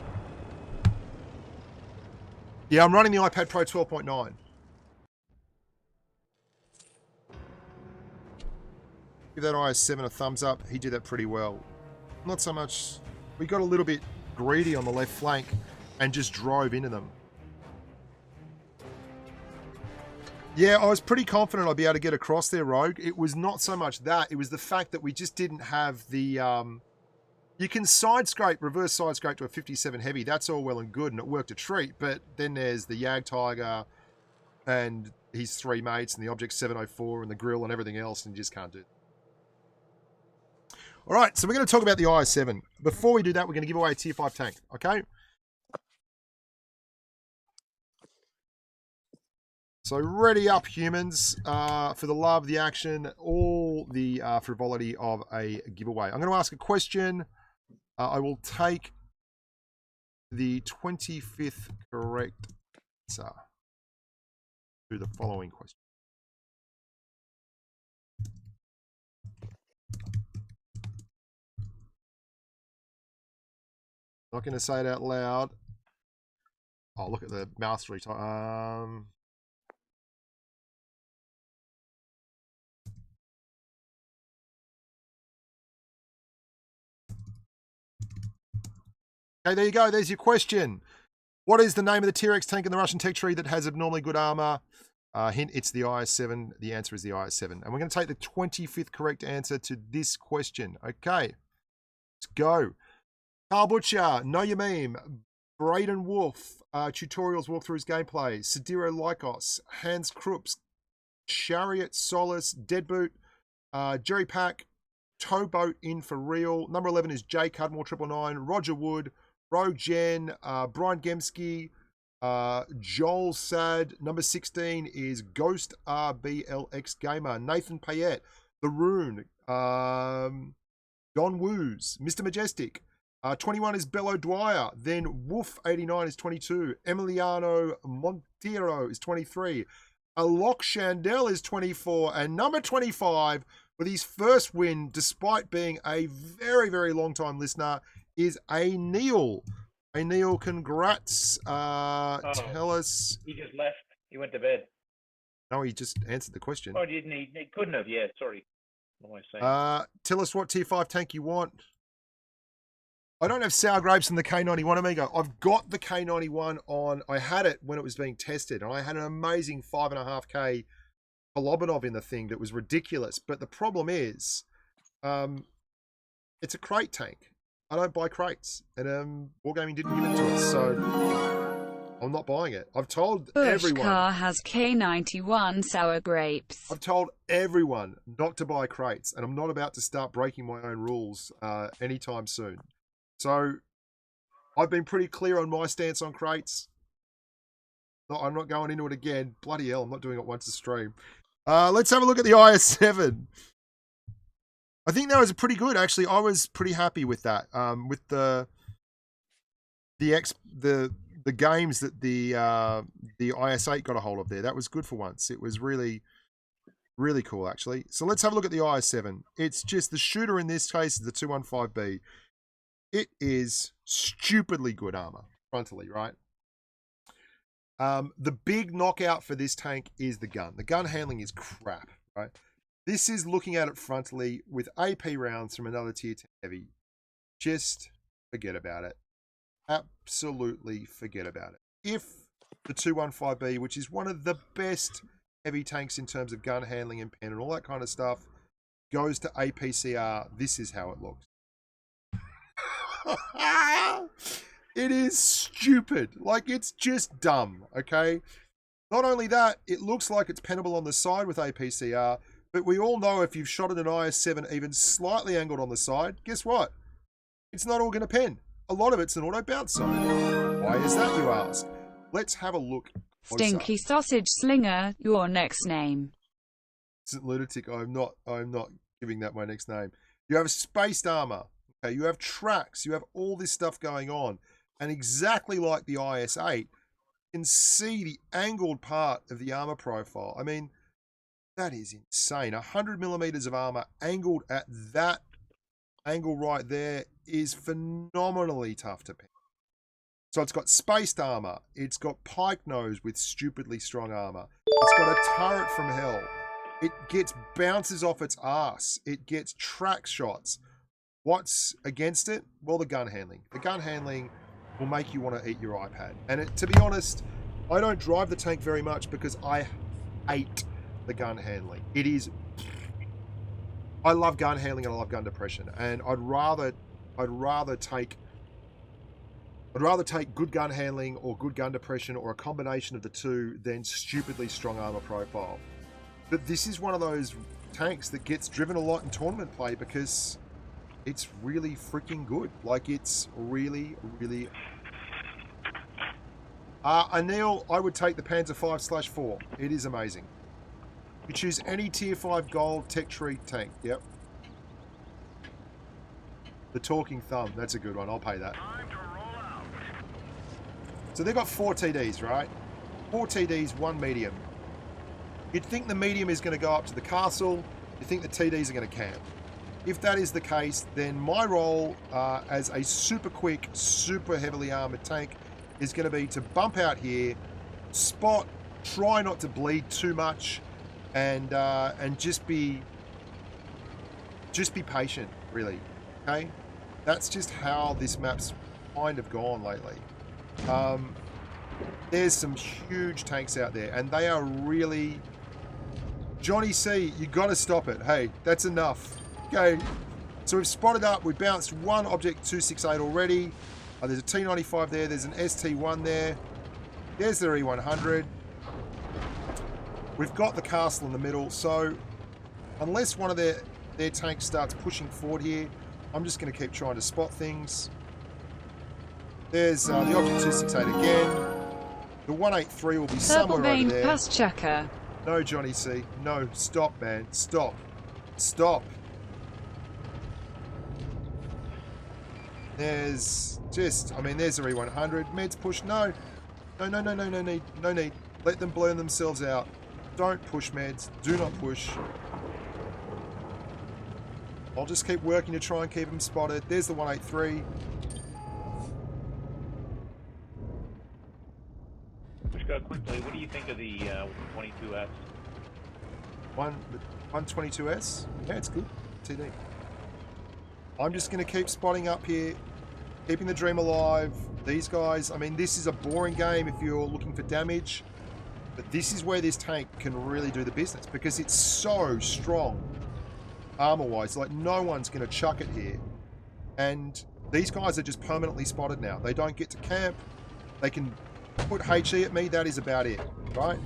Yeah, I'm running the iPad Pro 12.9. Give that IS-7 a thumbs up. He did that pretty well. Not so much. We got a little bit greedy on the left flank and just drove into them. Yeah, I was pretty confident I'd be able to get across there, Rogue. It was not so much that. It was the fact that we just didn't have the... you can side scrape, reverse side scrape to a 57 heavy. That's all well and good, and it worked a treat. But then there's the Jag Tiger and his three mates and the Object 704 and the grill and everything else, and you just can't do it. All right, so we're going to talk about the IS-7. Before we do that, we're going to give away a tier 5 tank, okay? So ready up, humans, for the love, the action, all the frivolity of a giveaway. I'm going to ask a question. I will take the 25th correct answer to the following question. Not going to say it out loud. Oh, look at the mastery time. Okay, there you go. There's your question. What is the name of the T-Rex tank in the Russian tech tree that has abnormally good armor? Hint, it's the IS-7. The answer is the IS-7. And we're going to take the 25th correct answer to this question. Okay, let's go. Carl Butcher, Know Your Meme, Braden Wolf, tutorials, walkthroughs, gameplay, Sidiro Lycos, Hans Krups, Chariot, Solace, Deadboot, Jerry Pack, Towboat in for real. Number 11 is Jay Cudmore, 999, Roger Wood, Rogue Jen, Brian Gemsky, Joel Sad. Number 16 is Ghost RBLX Gamer, Nathan Payette, The Rune, Don Woos, Mr. Majestic, 21 is Bello Dwyer. Then Wolf 89 is 22. Emiliano Monteiro is 23. Alok Chandel is 24. And number 25, with his first win, despite being a very, very long time listener, is A. Neil. A. Neil, congrats. Tell us. He just left. He went to bed. No, he just answered the question. Oh, didn't he? He couldn't have. Yeah, sorry. What am I saying? Tell us what tier 5 tank you want. I don't have sour grapes in the K91, amigo. I've got the K91 on. I had it when it was being tested, and I had an amazing 5.5K Holobanov in the thing that was ridiculous. But the problem is, it's a crate tank. I don't buy crates, and Wargaming didn't give it to us, so I'm not buying it. I've told everyone. Bushka has K91 sour grapes. I've told everyone not to buy crates, and I'm not about to start breaking my own rules anytime soon. So I've been pretty clear on my stance on crates. No, I'm not going into it again. Bloody hell, I'm not doing it once a stream. Let's have a look at the IS-7. I think that was pretty good, actually. I was pretty happy with that. With the games that the IS-8 got a hold of there. That was good for once. It was really, really cool, actually. So let's have a look at the IS-7. It's just the shooter in this case is the 215B. It is stupidly good armor, frontally, right? The big knockout for this tank is the gun. The gun handling is crap, right? This is looking at it frontally with AP rounds from another tier 10 heavy. Just forget about it. Absolutely forget about it. If the 215B, which is one of the best heavy tanks in terms of gun handling and pen and all that kind of stuff, goes to APCR, this is how it looks. It is stupid. Like, it's just dumb, okay? Not only that, it looks like it's pennable on the side with APCR, but we all know if you've shot at an IS-7 even slightly angled on the side, guess what? It's not all going to pen. A lot of it's an auto bounce zone. Why is that, you ask? Let's have a look closer. Stinky Sausage Slinger, your next name. St. Lunatic, I'm not giving that my next name. You have spaced armor. Okay, you have tracks, you have all this stuff going on. And exactly like the IS-8, you can see the angled part of the armor profile. I mean, that is insane. 100 millimeters of armor angled at that angle right there is phenomenally tough to pin. So it's got spaced armor. It's got pike nose with stupidly strong armor. It's got a turret from hell. It gets bounces off its ass. It gets track shots. What's against it? Well, the gun handling. The gun handling will make you want to eat your iPad. And to be honest, I don't drive the tank very much because I hate the gun handling. It is... I love gun handling and I love gun depression. And I'd rather take good gun handling or good gun depression or a combination of the two than stupidly strong armor profile. But this is one of those tanks that gets driven a lot in tournament play because it's really freaking good. Like, it's really, really... Anil, I would take the Panzer 5/4. It is amazing. You choose any tier 5 gold tech tree tank. Yep. The Talking Thumb. That's a good one. I'll pay that. So they've got 4 TDs, right? 4 TDs, 1 medium. You'd think the medium is going to go up to the castle. You think the TDs are going to camp. If that is the case, then my role as a super quick, super heavily armored tank is going to be to bump out here, spot, try not to bleed too much, and just be patient, really. Okay, that's just how this map's kind of gone lately. There's some huge tanks out there, and they are really... Johnny C, you got to stop it. Hey, that's enough. Okay, so we've spotted up, we bounced one object 268 already. There's a T95 there, there's an ST1 there. There's their E100. We've got the castle in the middle, so unless one of their tanks starts pushing forward here, I'm just going to keep trying to spot things. There's the object 268 again. The 183 will be somewhere over there. Purple Chucker. No, Johnny C. No, stop, man. Stop. Stop. There's just, I mean, there's the E100. Meds push, no. No, no, no, no, no need, no need. Let them burn themselves out. Don't push, meds. Do not push. I'll just keep working to try and keep them spotted. There's the 183. Bushka, quickly, what do you think of the 22S? 122S? Yeah, it's good. TD. I'm just going to keep spotting up here, keeping the dream alive. These guys, I mean, this is a boring game if you're looking for damage, but this is where this tank can really do the business because it's so strong armor-wise. Like, no one's going to chuck it here. And these guys are just permanently spotted now. They don't get to camp. They can put HE at me. That is about it, right?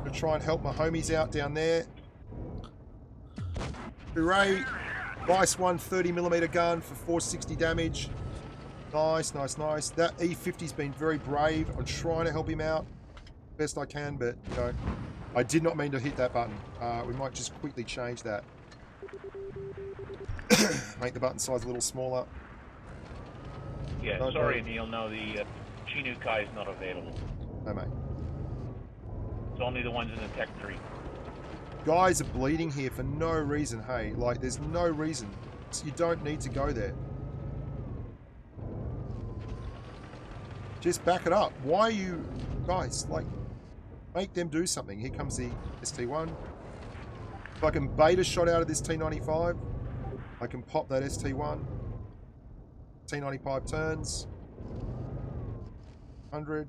To try and help my homies out down there. Hooray! Nice one, 30mm gun for 460 damage. Nice, nice, nice. That E50's been very brave. I'm trying to help him out best I can, but you know, I did not mean to hit that button. We might just quickly change that. Make the button size a little smaller. Yeah, sorry, Neil. No, the Chinook is not available. No, mate. It's only the ones in the Tech 3. Guys are bleeding here for no reason, hey? Like, there's no reason. You don't need to go there. Just back it up. Why are you... Guys, like, make them do something. Here comes the ST1. If I can bait a shot out of this T95, I can pop that ST1. T95 turns. 100.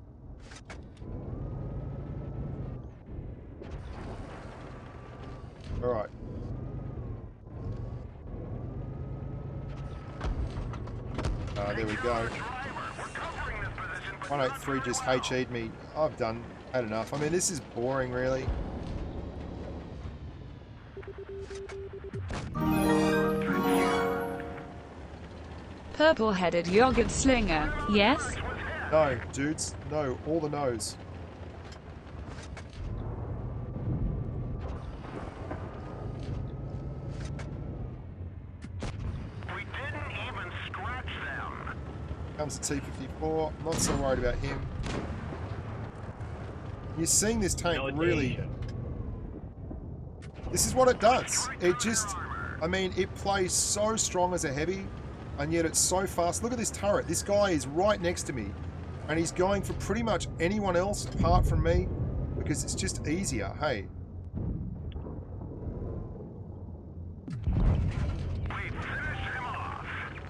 Alright. There we go. 183 just HE'd me. I've had enough. I mean, this is boring, really. Purple-headed yogurt slinger, yes? No, dudes. No, all the no's. We didn't even scratch them. Comes the T54. I'm not so worried about him. You're seeing this tank really... This is what it does. It just... I mean, it plays so strong as a heavy, and yet it's so fast. Look at this turret. This guy is right next to me, and he's going for pretty much anyone else apart from me, because it's just easier. Hey.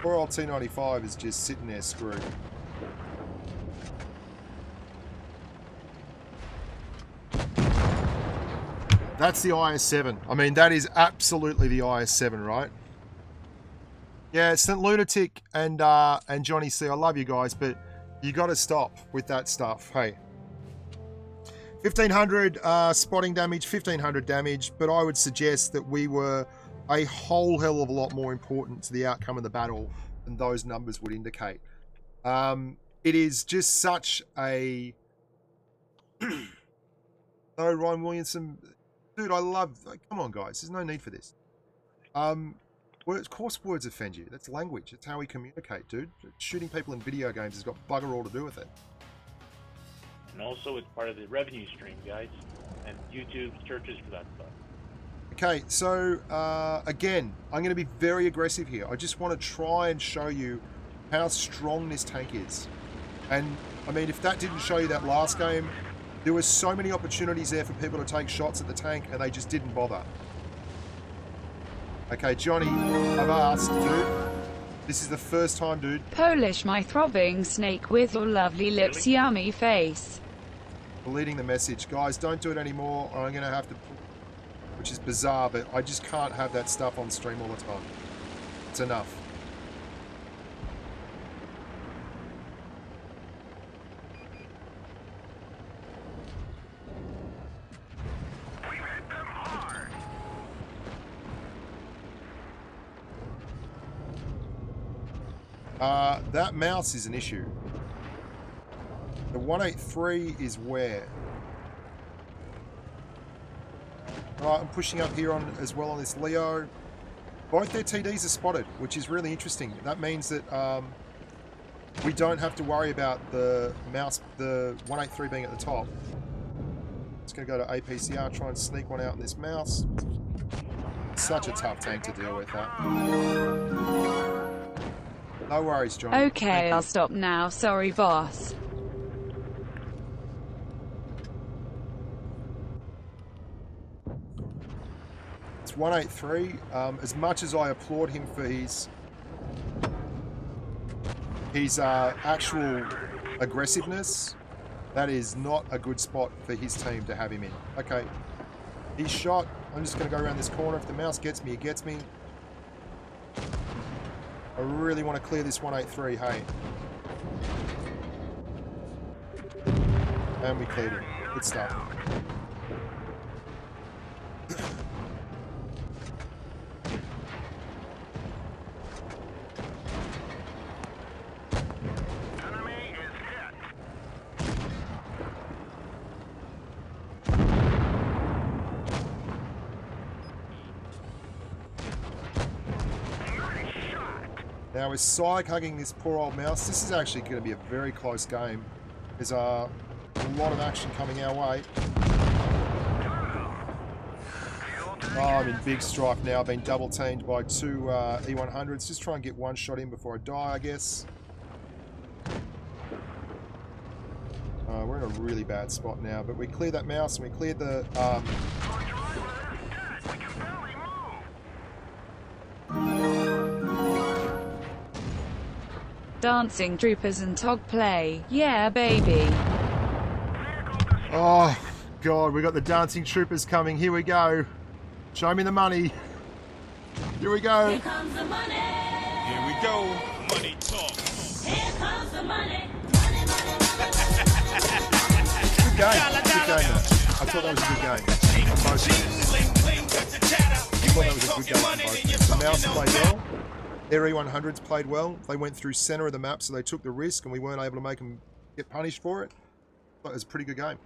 Poor old T95 is just sitting there screwed. That's the IS-7. I mean, that is absolutely the IS-7, right? Yeah, St. Lunatic and Johnny C, I love you guys, but you got to stop with that stuff. Hey. 1,500 spotting damage, 1,500 damage, but I would suggest that we were a whole hell of a lot more important to the outcome of the battle than those numbers would indicate. It is just such a... No, Ryan Williamson... Dude, I love... Come on, guys. There's no need for this. Of course words offend you. That's language. It's how we communicate, dude. Shooting people in video games has got bugger all to do with it. And also, it's part of the revenue stream, guys. And YouTube searches for that stuff. Okay, so, again, I'm going to be very aggressive here. I just want to try and show you how strong this tank is. And, I mean, if that didn't show you that last game... There were so many opportunities there for people to take shots at the tank, and they just didn't bother. Okay, Johnny, I've asked, dude. This is the first time, dude. Polish my throbbing snake with your lovely lips, yummy face. Deleting the message. Guys, don't do it anymore, or I'm going to have to... Which is bizarre, but I just can't have that stuff on stream all the time. It's enough. That mouse is an issue. The 183 is where? Alright, I'm pushing up here on as well on this Leo. Both their TDs are spotted, which is really interesting. That means that we don't have to worry about the mouse, the 183 being at the top. Just going to go to APCR, try and sneak one out in this mouse. Such a tough tank to deal with, that. No worries, John. Okay, I'll stop now. Sorry, boss. It's 183. As much as I applaud him for his actual aggressiveness, that is not a good spot for his team to have him in. Okay, he's shot. I'm just going to go around this corner. If the mouse gets me, it gets me. I really want to clear this 183, hey. And we cleared him. Good stuff. Now we're side hugging this poor old mouse. This is actually going to be a very close game. There's a lot of action coming our way. Oh, I'm in big strife now. I've been double teamed by two E100s. Just try and get one shot in before I die, I guess. We're in a really bad spot now, but we cleared that mouse and we cleared the... Dancing troopers and tog play. Yeah, baby. Oh, God, we got the dancing troopers coming. Here we go. Show me the money. Here we go. Here comes the money. Here we go. Money talk. Here comes the money. Money, money, Good game. Good game, though. I thought that was a good game. I thought that was a good game for both. The mouse played well. Their E100s played well. They went through center of the map, so they took the risk, and we weren't able to make them get punished for it. But it was a pretty good game.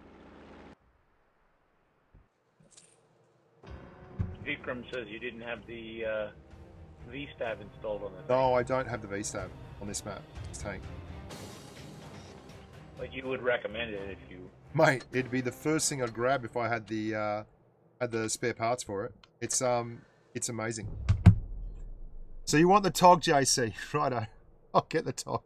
Vikram says you didn't have the V-stab installed on this. No, I don't have the V-stab on this map, this tank. But you would recommend it if you... Mate, it'd be the first thing I'd grab if I had the spare parts for it. It's amazing. So you want the TOG, JC? Righto. I'll get the TOG.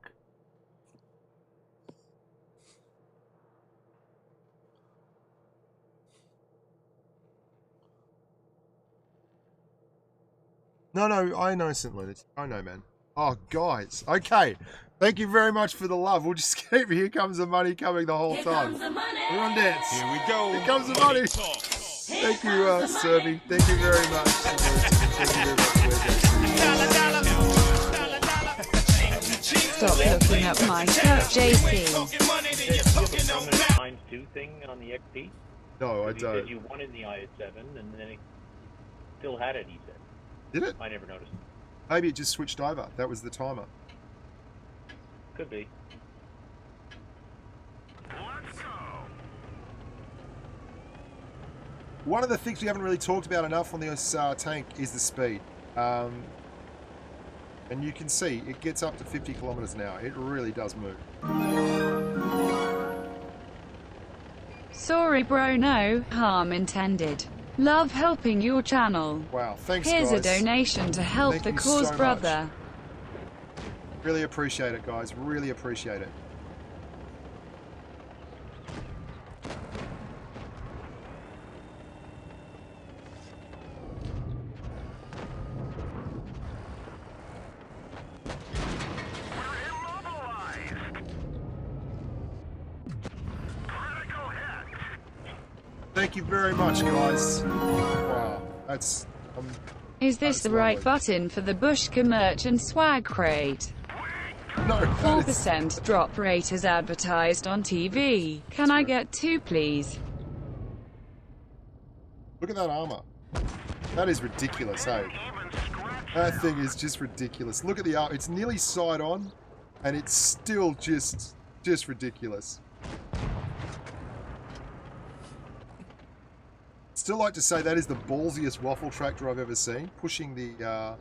No, I know St. Leonard's. I know, man. Oh, guys. Okay. Thank you very much for the love. We'll just keep Here Comes the Money coming the whole time. Everyone dance. Here we go. Here comes the money. Talk. Thank you, Serby. Thank you very much. Thank you very much. Stop looking at my shirt, JC. Times 2 thing on the XP? No, I You said don't. you wanted the IS-7 and then it still had it, he said. Did it? I never noticed. Maybe it just switched over. That was the timer. Could be. Let's go. One of the things we haven't really talked about enough on this tank is the speed. And you can see it gets up to 50 kilometers an hour. It really does move. Sorry, bro, no harm intended. Love helping your channel. Wow, thanks, Here's guys. a donation to help Thank the you cause, so brother. Really appreciate it, guys. Really appreciate it. Thank you very much, guys. Wow, that's... Is this the right button for the Bushka merch and swag crate? No, 4% drop rate as advertised on TV. Can I get 2, please? Look at that armor. That is ridiculous, hey? That thing is just ridiculous. Look at the armor. It's nearly side on, and it's still just ridiculous. Still like to say that is the ballsiest waffle tractor I've ever seen. Pushing the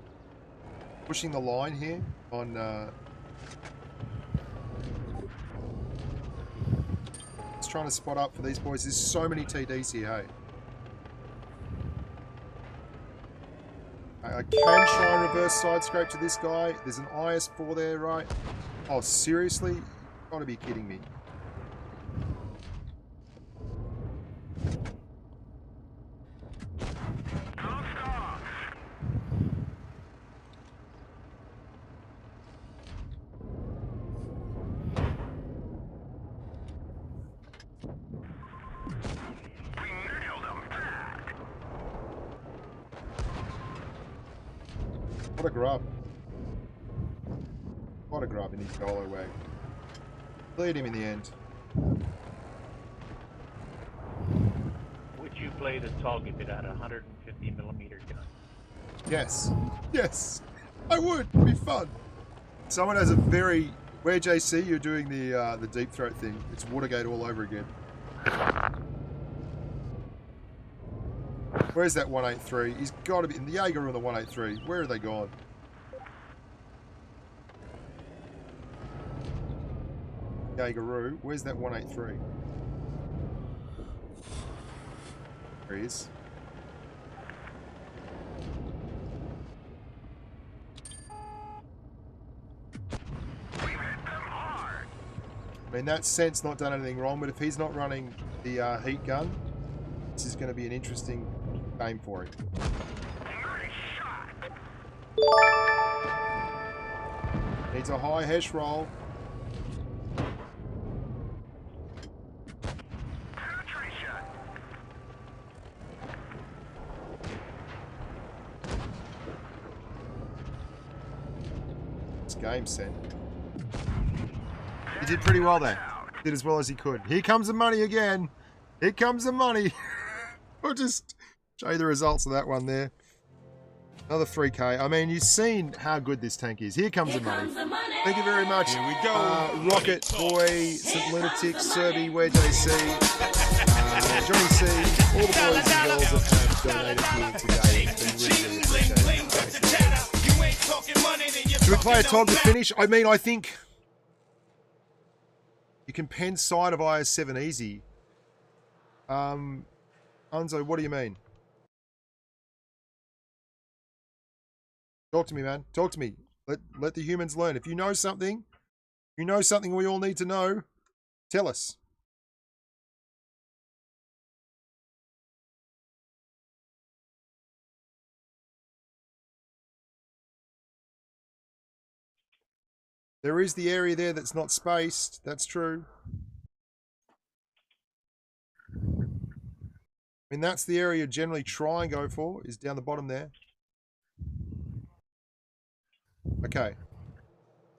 line here on. Just trying to spot up for these boys. There's so many TDs here. Hey. I can try and reverse side scrape to this guy. There's an IS-4 there, right? Oh, seriously? You've got to be kidding me. What a grub. What a grub in his Golo wag. Played him in the end. Would you play the tog if it had a 150mm gun? Yes. Yes. I would. It'd be fun. Someone has a very... Where, JC, you're doing the deep throat thing. It's Watergate all over again. Where's that 183? He's got to be in the Jaeger or the 183. Where are they gone? Jaegeroo. Where's that 183? There he is. I mean, that Scent's not done anything wrong, but if he's not running the heat gun, this is going to be an interesting game for him. Needs a high hash roll. This game, Scent. He did pretty well there. Did as well as he could. Here comes the money again. Here comes the money. I'll just show you the results of that one there. Another 3K. I mean, you've seen how good this tank is. Here comes the money. Thank you very much. Here we go. Rocket Boy, St. Lunatic, Serby, Where JC, Johnny C, all the boys and girls that have donated here today. It's been really, really appreciated. Should we play a tog to finish? I mean, I think you can pen side of IS-7 easy. Unzo, what do you mean? Talk to me, man. Talk to me. Let the humans learn. If you know something, we all need to know, tell us. There is the area there that's not spaced. That's true. I mean, that's the area you generally try and go for, is down the bottom there. Okay.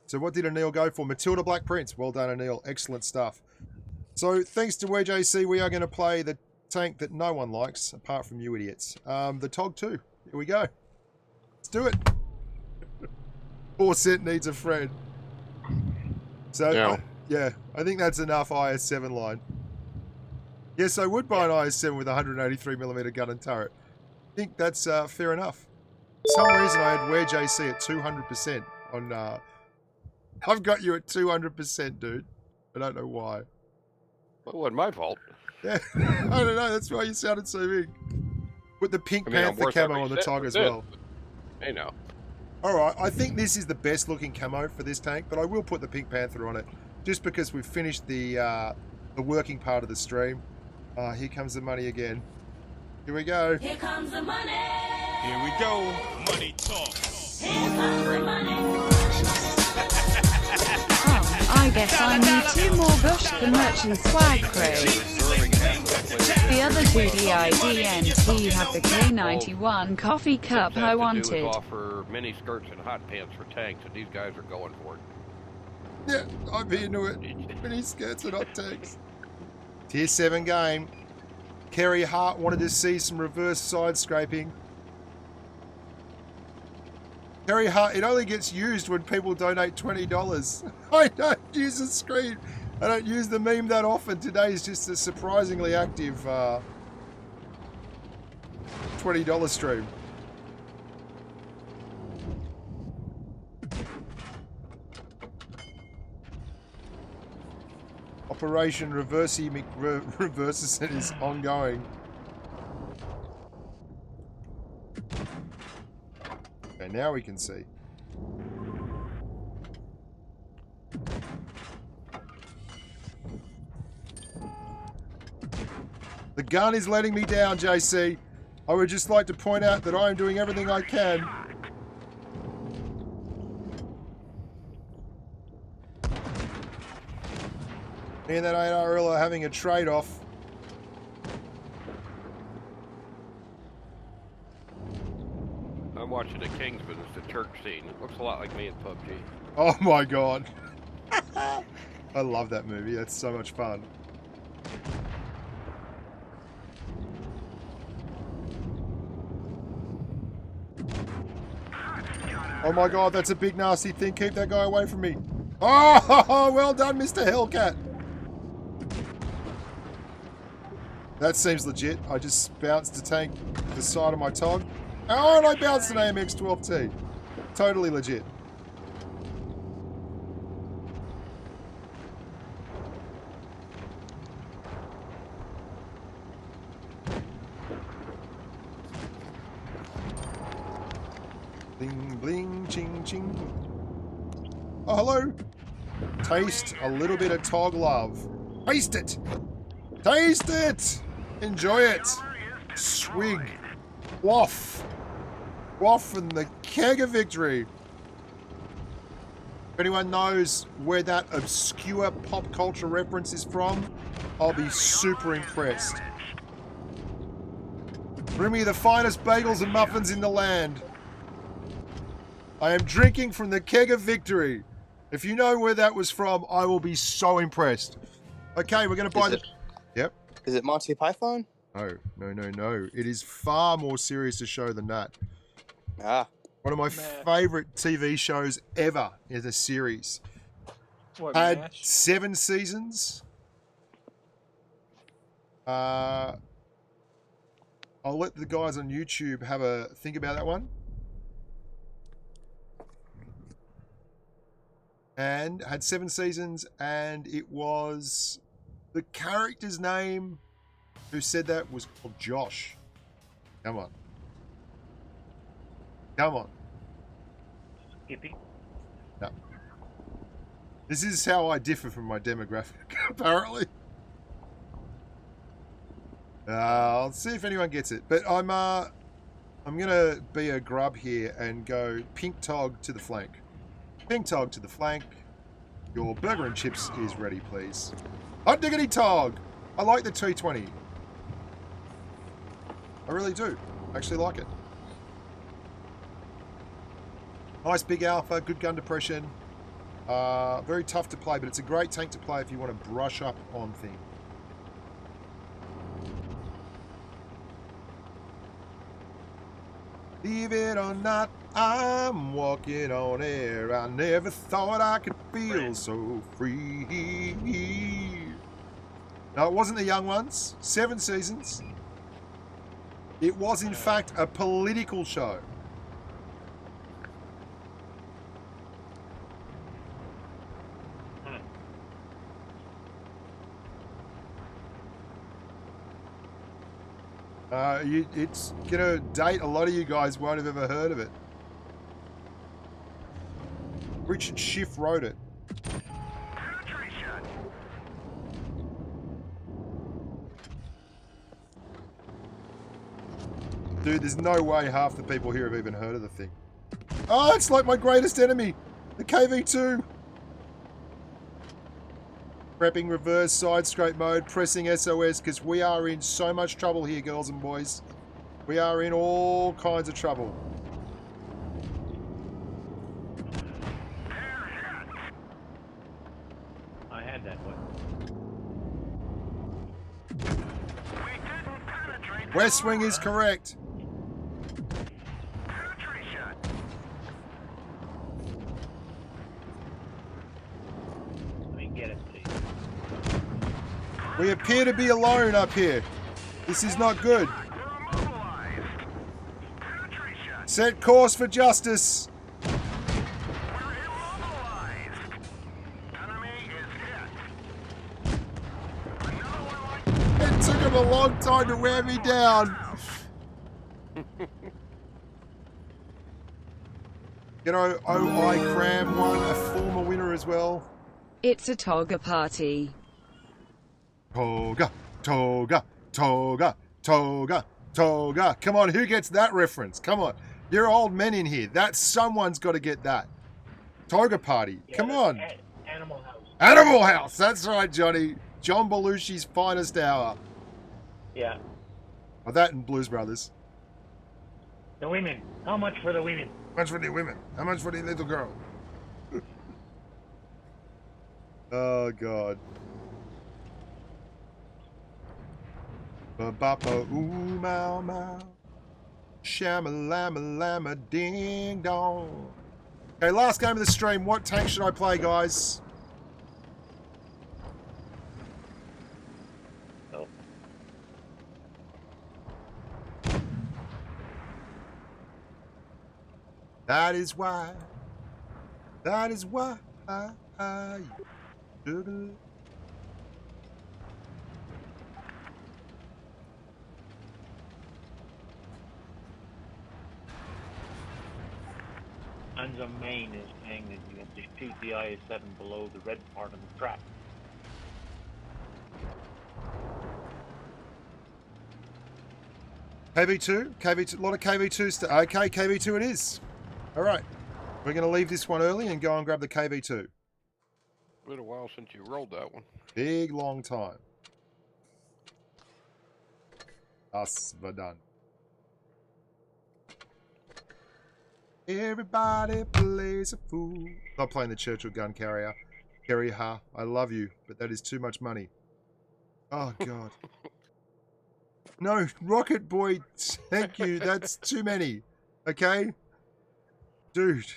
So what did Anil go for? Matilda Black Prince. Well done, Anil. Excellent stuff. So thanks to WJC, we are going to play the tank that no one likes, apart from you idiots. The TOG 2. Here we go. Let's do it. 4 cent needs a friend. So, yeah, I think that's enough IS-7 line. Yes, I would buy an IS-7 with a 183mm gun and turret. I think that's fair enough. For some reason, I had Where JC at 200% on... I've got you at 200%, dude. I don't know why. Well, it wasn't my fault. Yeah, I don't know. That's why you sounded so big. Put the Pink Panther camo on the TOG as well. I know. Alright, I think this is the best looking camo for this tank, but I will put the Pink Panther on it, just because we've finished the working part of the stream. Here comes the money again. Here we go. Here comes the money. Here we go. Money talk. Here comes the money. Oh, I guess I need 2 more Bushka merchant swag crates. The other 2DIDNT have the K91 coffee cup I wanted. Offer mini skirts and hot pants for tanks, and these guys are going for it. Yeah, I'm into it. Mini skirts and hot tanks. Tier 7 game. Kerry Hart wanted to see some reverse side scraping. Kerry Hart, it only gets used when people donate $20. I don't use the screen. I don't use the meme that often. Today is just a surprisingly active $20 stream. Operation Reverses is ongoing. Okay, now we can see. The gun is letting me down, JC. I would just like to point out that I am doing everything I can. Me and that ARL are having a trade-off. I'm watching the Kingsman. It's the church scene. It looks a lot like me in PUBG. Oh my god. I love that movie. That's so much fun. Oh my god, that's a big nasty thing. Keep that guy away from me. Oh, well done, Mr. Hellcat. That seems legit. I just bounced a tank to the side of my TOG. Oh, and I bounced an AMX-12T. Totally legit. Bling, bling, ching, ching. Oh, hello. Taste a little bit of TOG love. Taste it. Taste it. Enjoy it. Swig. Quaff. Quaff from the keg of victory. If anyone knows where that obscure pop culture reference is from, I'll be super impressed. Bring me the finest bagels and muffins in the land. I am drinking from the keg of victory. If you know where that was from, I will be so impressed. Okay, we're going to buy the... Yep. Is it Monty Python? No, no, no, no. It is far more serious a show than that. Ah. One of my favourite TV shows ever is a series. What, Had MASH? 7 seasons. I'll let the guys on YouTube have a think about that one. And had 7 seasons, and it was the character's name who said that was called Josh. Come on. Come on. Skippy. No. This is how I differ from my demographic, apparently. I'll see if anyone gets it. But I'm gonna be a grub here and go pink TOG to the flank. Pink TOG to the flank. Your burger and chips is ready, please. Hot diggity TOG! I like the T20. I really do. I actually like it. Nice big alpha, good gun depression. Very tough to play, but it's a great tank to play if you want to brush up on things. Believe it or not, I'm walking on air. I never thought I could feel so free. No, it wasn't the young ones. 7 seasons. It was, in fact, a political show. It's gonna date a lot of you guys won't have ever heard of it. Richard Schiff wrote it. Dude, there's no way half the people here have even heard of the thing. Oh, it's like my greatest enemy, the KV-2. Prepping reverse side scrape mode, pressing SOS, because we are in so much trouble here, girls and boys. We are in all kinds of trouble. I had that one. West wing is correct. Let me get it, please. We appear to be alone up here. This is not good. Set course for justice. We're immobilized. Enemy is hit. Another one like It took him a long time to wear me down. You know, OI Cram won, a former winner as well. It's a Toga party. Toga, Toga, Toga, Toga, Toga. Come on, who gets that reference? Come on. You're old men in here. Someone's got to get that. Toga party. Yeah, Come that's on. Animal House. Animal House. That's right, Johnny. John Belushi's finest hour. Yeah. Oh, that and Blues Brothers. The women. How much for the women? How much for the women? How much for the little girl? Oh, God. Ba-ba-ba, ooh, mow, mow. Shama-lama-lama, ding-dong. Okay, last game of the stream. What tank should I play, guys? Oh. That is why I should. Anza Main is saying that you have to shoot the IS-7 below the red part of the track. KV2, a lot of KV2s. Okay, KV2 it is. All right, we're going to leave this one early and go and grab the KV2. Been a while since you rolled that one. Big long time. Us, we're done. Everybody plays a fool. Not playing the Churchill gun carrier. Carry ha. I love you, but that is too much money. Oh, God. No, Rocket Boy, thank you. That's too many. Okay? Dude.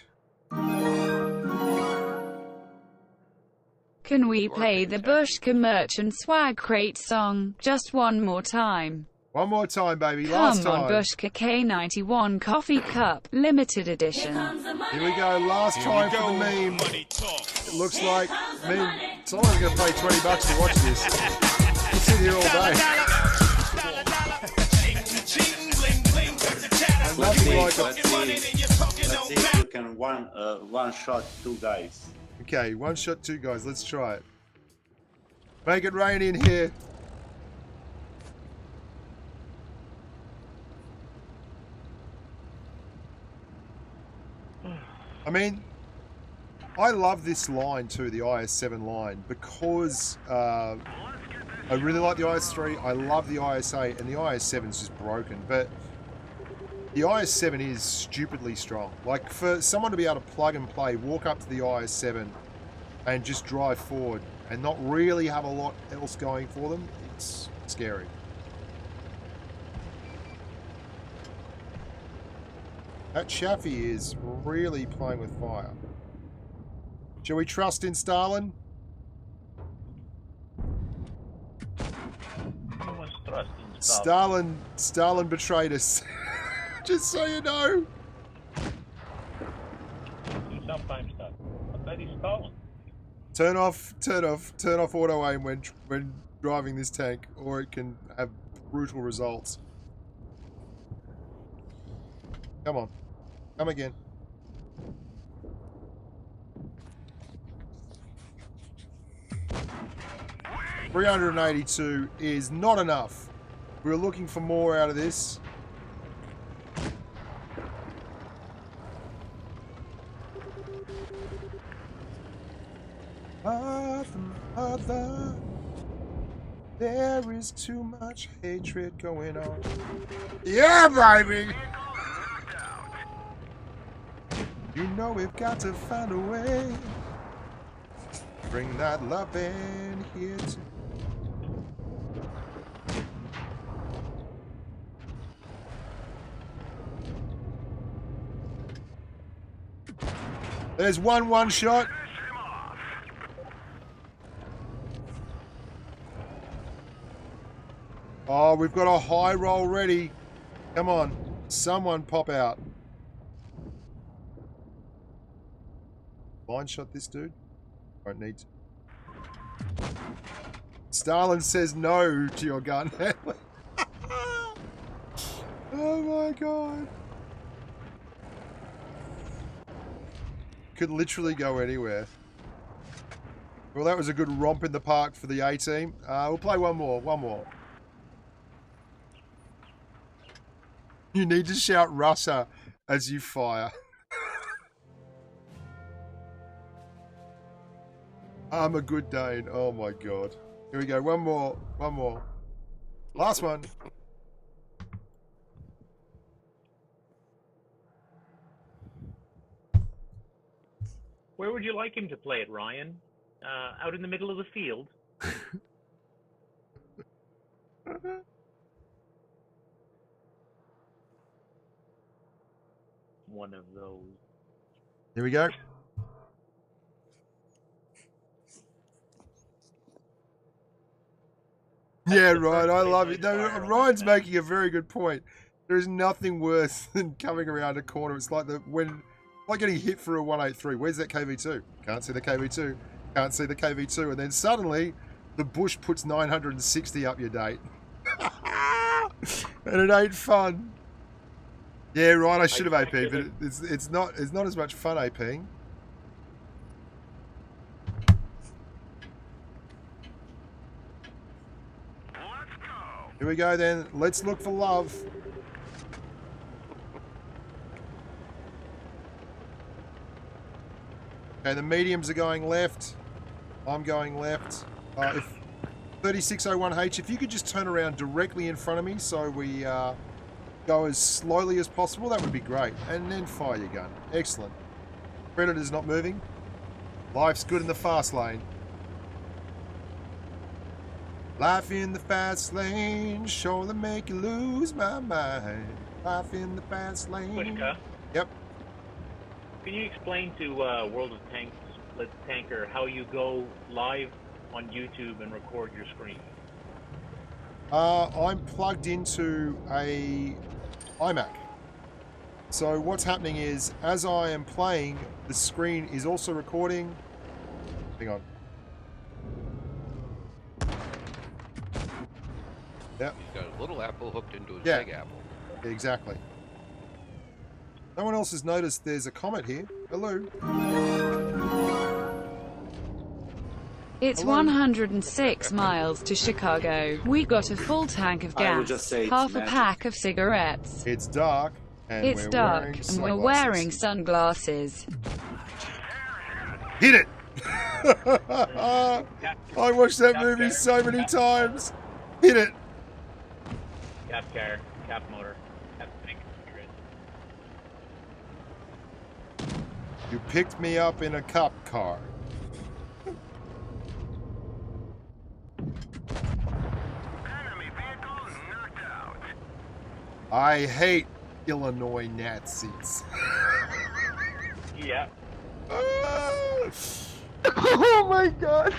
Can we play the Bushka Merchant Swag Crate song just one more time? One more time, baby. Last Come time. on, Bushka K91 Coffee Cup, limited edition. Here we go. Last time for the meme. It looks like someone's going to pay $20 to watch this. We'll sit here all day. Nothing like Let's see if you can one shot two guys. Okay, one shot, two guys. Let's try it. Make it rain in here. I mean, I love this line too, the IS-7 line, because I really like the IS-3, I love the IS-8, and the IS-7 is just broken, but the IS-7 is stupidly strong. Like, for someone to be able to plug and play, walk up to the IS-7 and just drive forward and not really have a lot else going for them, it's scary. That Chaffee is really playing with fire. Shall we trust in Stalin? Stalin betrayed us. Just so you know. He sometimes does. I bet he's Stalin. Turn off auto aim when driving this tank, or it can have brutal results. Come on. Come again. $382 is not enough. We were looking for more out of this. Mother, there is too much hatred going on. Yeah, baby! You know we've got to find a way. Bring that love in here too. There's one shot. Oh, we've got a high roll ready. Come on. Someone pop out. Blind shot this dude. Won't need to. Stalin says no to your gun. Oh my god. Could literally go anywhere. Well, that was a good romp in the park for the A team. We'll play one more. You need to shout Russia as you fire. I'm a good Dane. Oh my god. Here we go. One more. Last one. Where would you like him to play it, Ryan? Out in the middle of the field? One of those. Here we go. Yeah, Ryan, I love it. No, Ryan's making a very good point. There is nothing worse than coming around a corner. It's like like getting hit for a 183. Where's that KV2? Can't see the KV2. Can't see the KV2. And then suddenly, the bush puts 960 up your date. And it ain't fun. Yeah, right, I should have AP, but it's not as much fun APing. Here we go then. Let's look for love. Okay, the mediums are going left. I'm going left. If 3601H, if you could just turn around directly in front of me so we go as slowly as possible, that would be great. And then fire your gun. Excellent. Predator's not moving. Life's good in the fast lane. Life in the fast lane, surely make you lose my mind. Life in the fast lane. Bushka? Yep. Can you explain to World of Tanks, Blitz Tanker, how you go live on YouTube and record your screen? I'm plugged into a iMac. So what's happening is, as I am playing, the screen is also recording. Hang on. Yep. He's got a little apple hooked into his Yeah. big apple. Exactly. No one else has noticed there's a comet here. Hello. It's 106 miles to Chicago. We got a full tank of I would gas, just say it's half a magic. pack of cigarettes. It's dark. And It's we're dark, wearing and we're wearing sunglasses. Hit it! I watched that movie so many times. Hit it! Cap car, cap motor, cap tank. You picked me up in a cop car. Enemy vehicle knocked out. I hate Illinois Nazis. Yeah. Oh my god!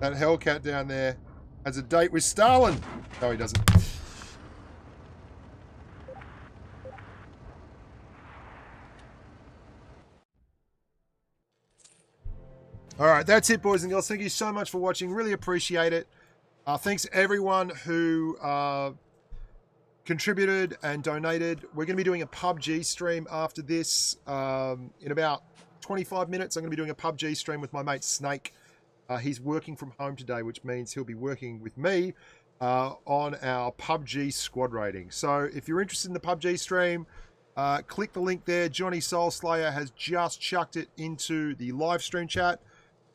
That Hellcat down there has a date with Stalin. No, he doesn't. All right, that's it, boys and girls. Thank you so much for watching. Really appreciate it. Thanks everyone who contributed and donated. We're going to be doing a PUBG stream after this. In about 25 minutes, I'm going to be doing a PUBG stream with my mate Snake. He's working from home today, which means he'll be working with me on our PUBG squad rating. So if you're interested in the PUBG stream, click the link there. Johnny Soulslayer has just chucked it into the live stream chat.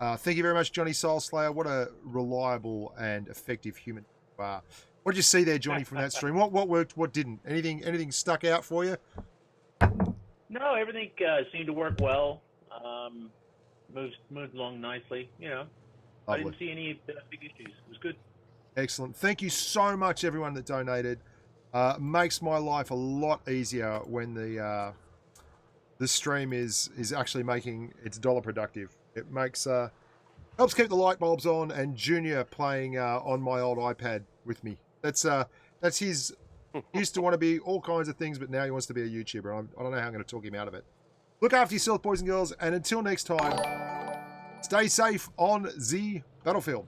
Thank you very much, Johnny Soulslayer. What a reliable and effective human you are. What did you see there, Johnny, from that stream? What worked, what didn't? Anything stuck out for you? No, everything seemed to work well. Moved along nicely. You know, Lovely. I didn't see any big issues. It was good. Excellent. Thank you so much, everyone that donated. Makes my life a lot easier when the stream is actually making its dollar productive. It makes helps keep the light bulbs on, and Junior playing on my old iPad with me. That's his He used to want to be all kinds of things, but now he wants to be a YouTuber. I don't know how I'm going to talk him out of it. Look after yourself, boys and girls, and until next time, stay safe on the battlefield.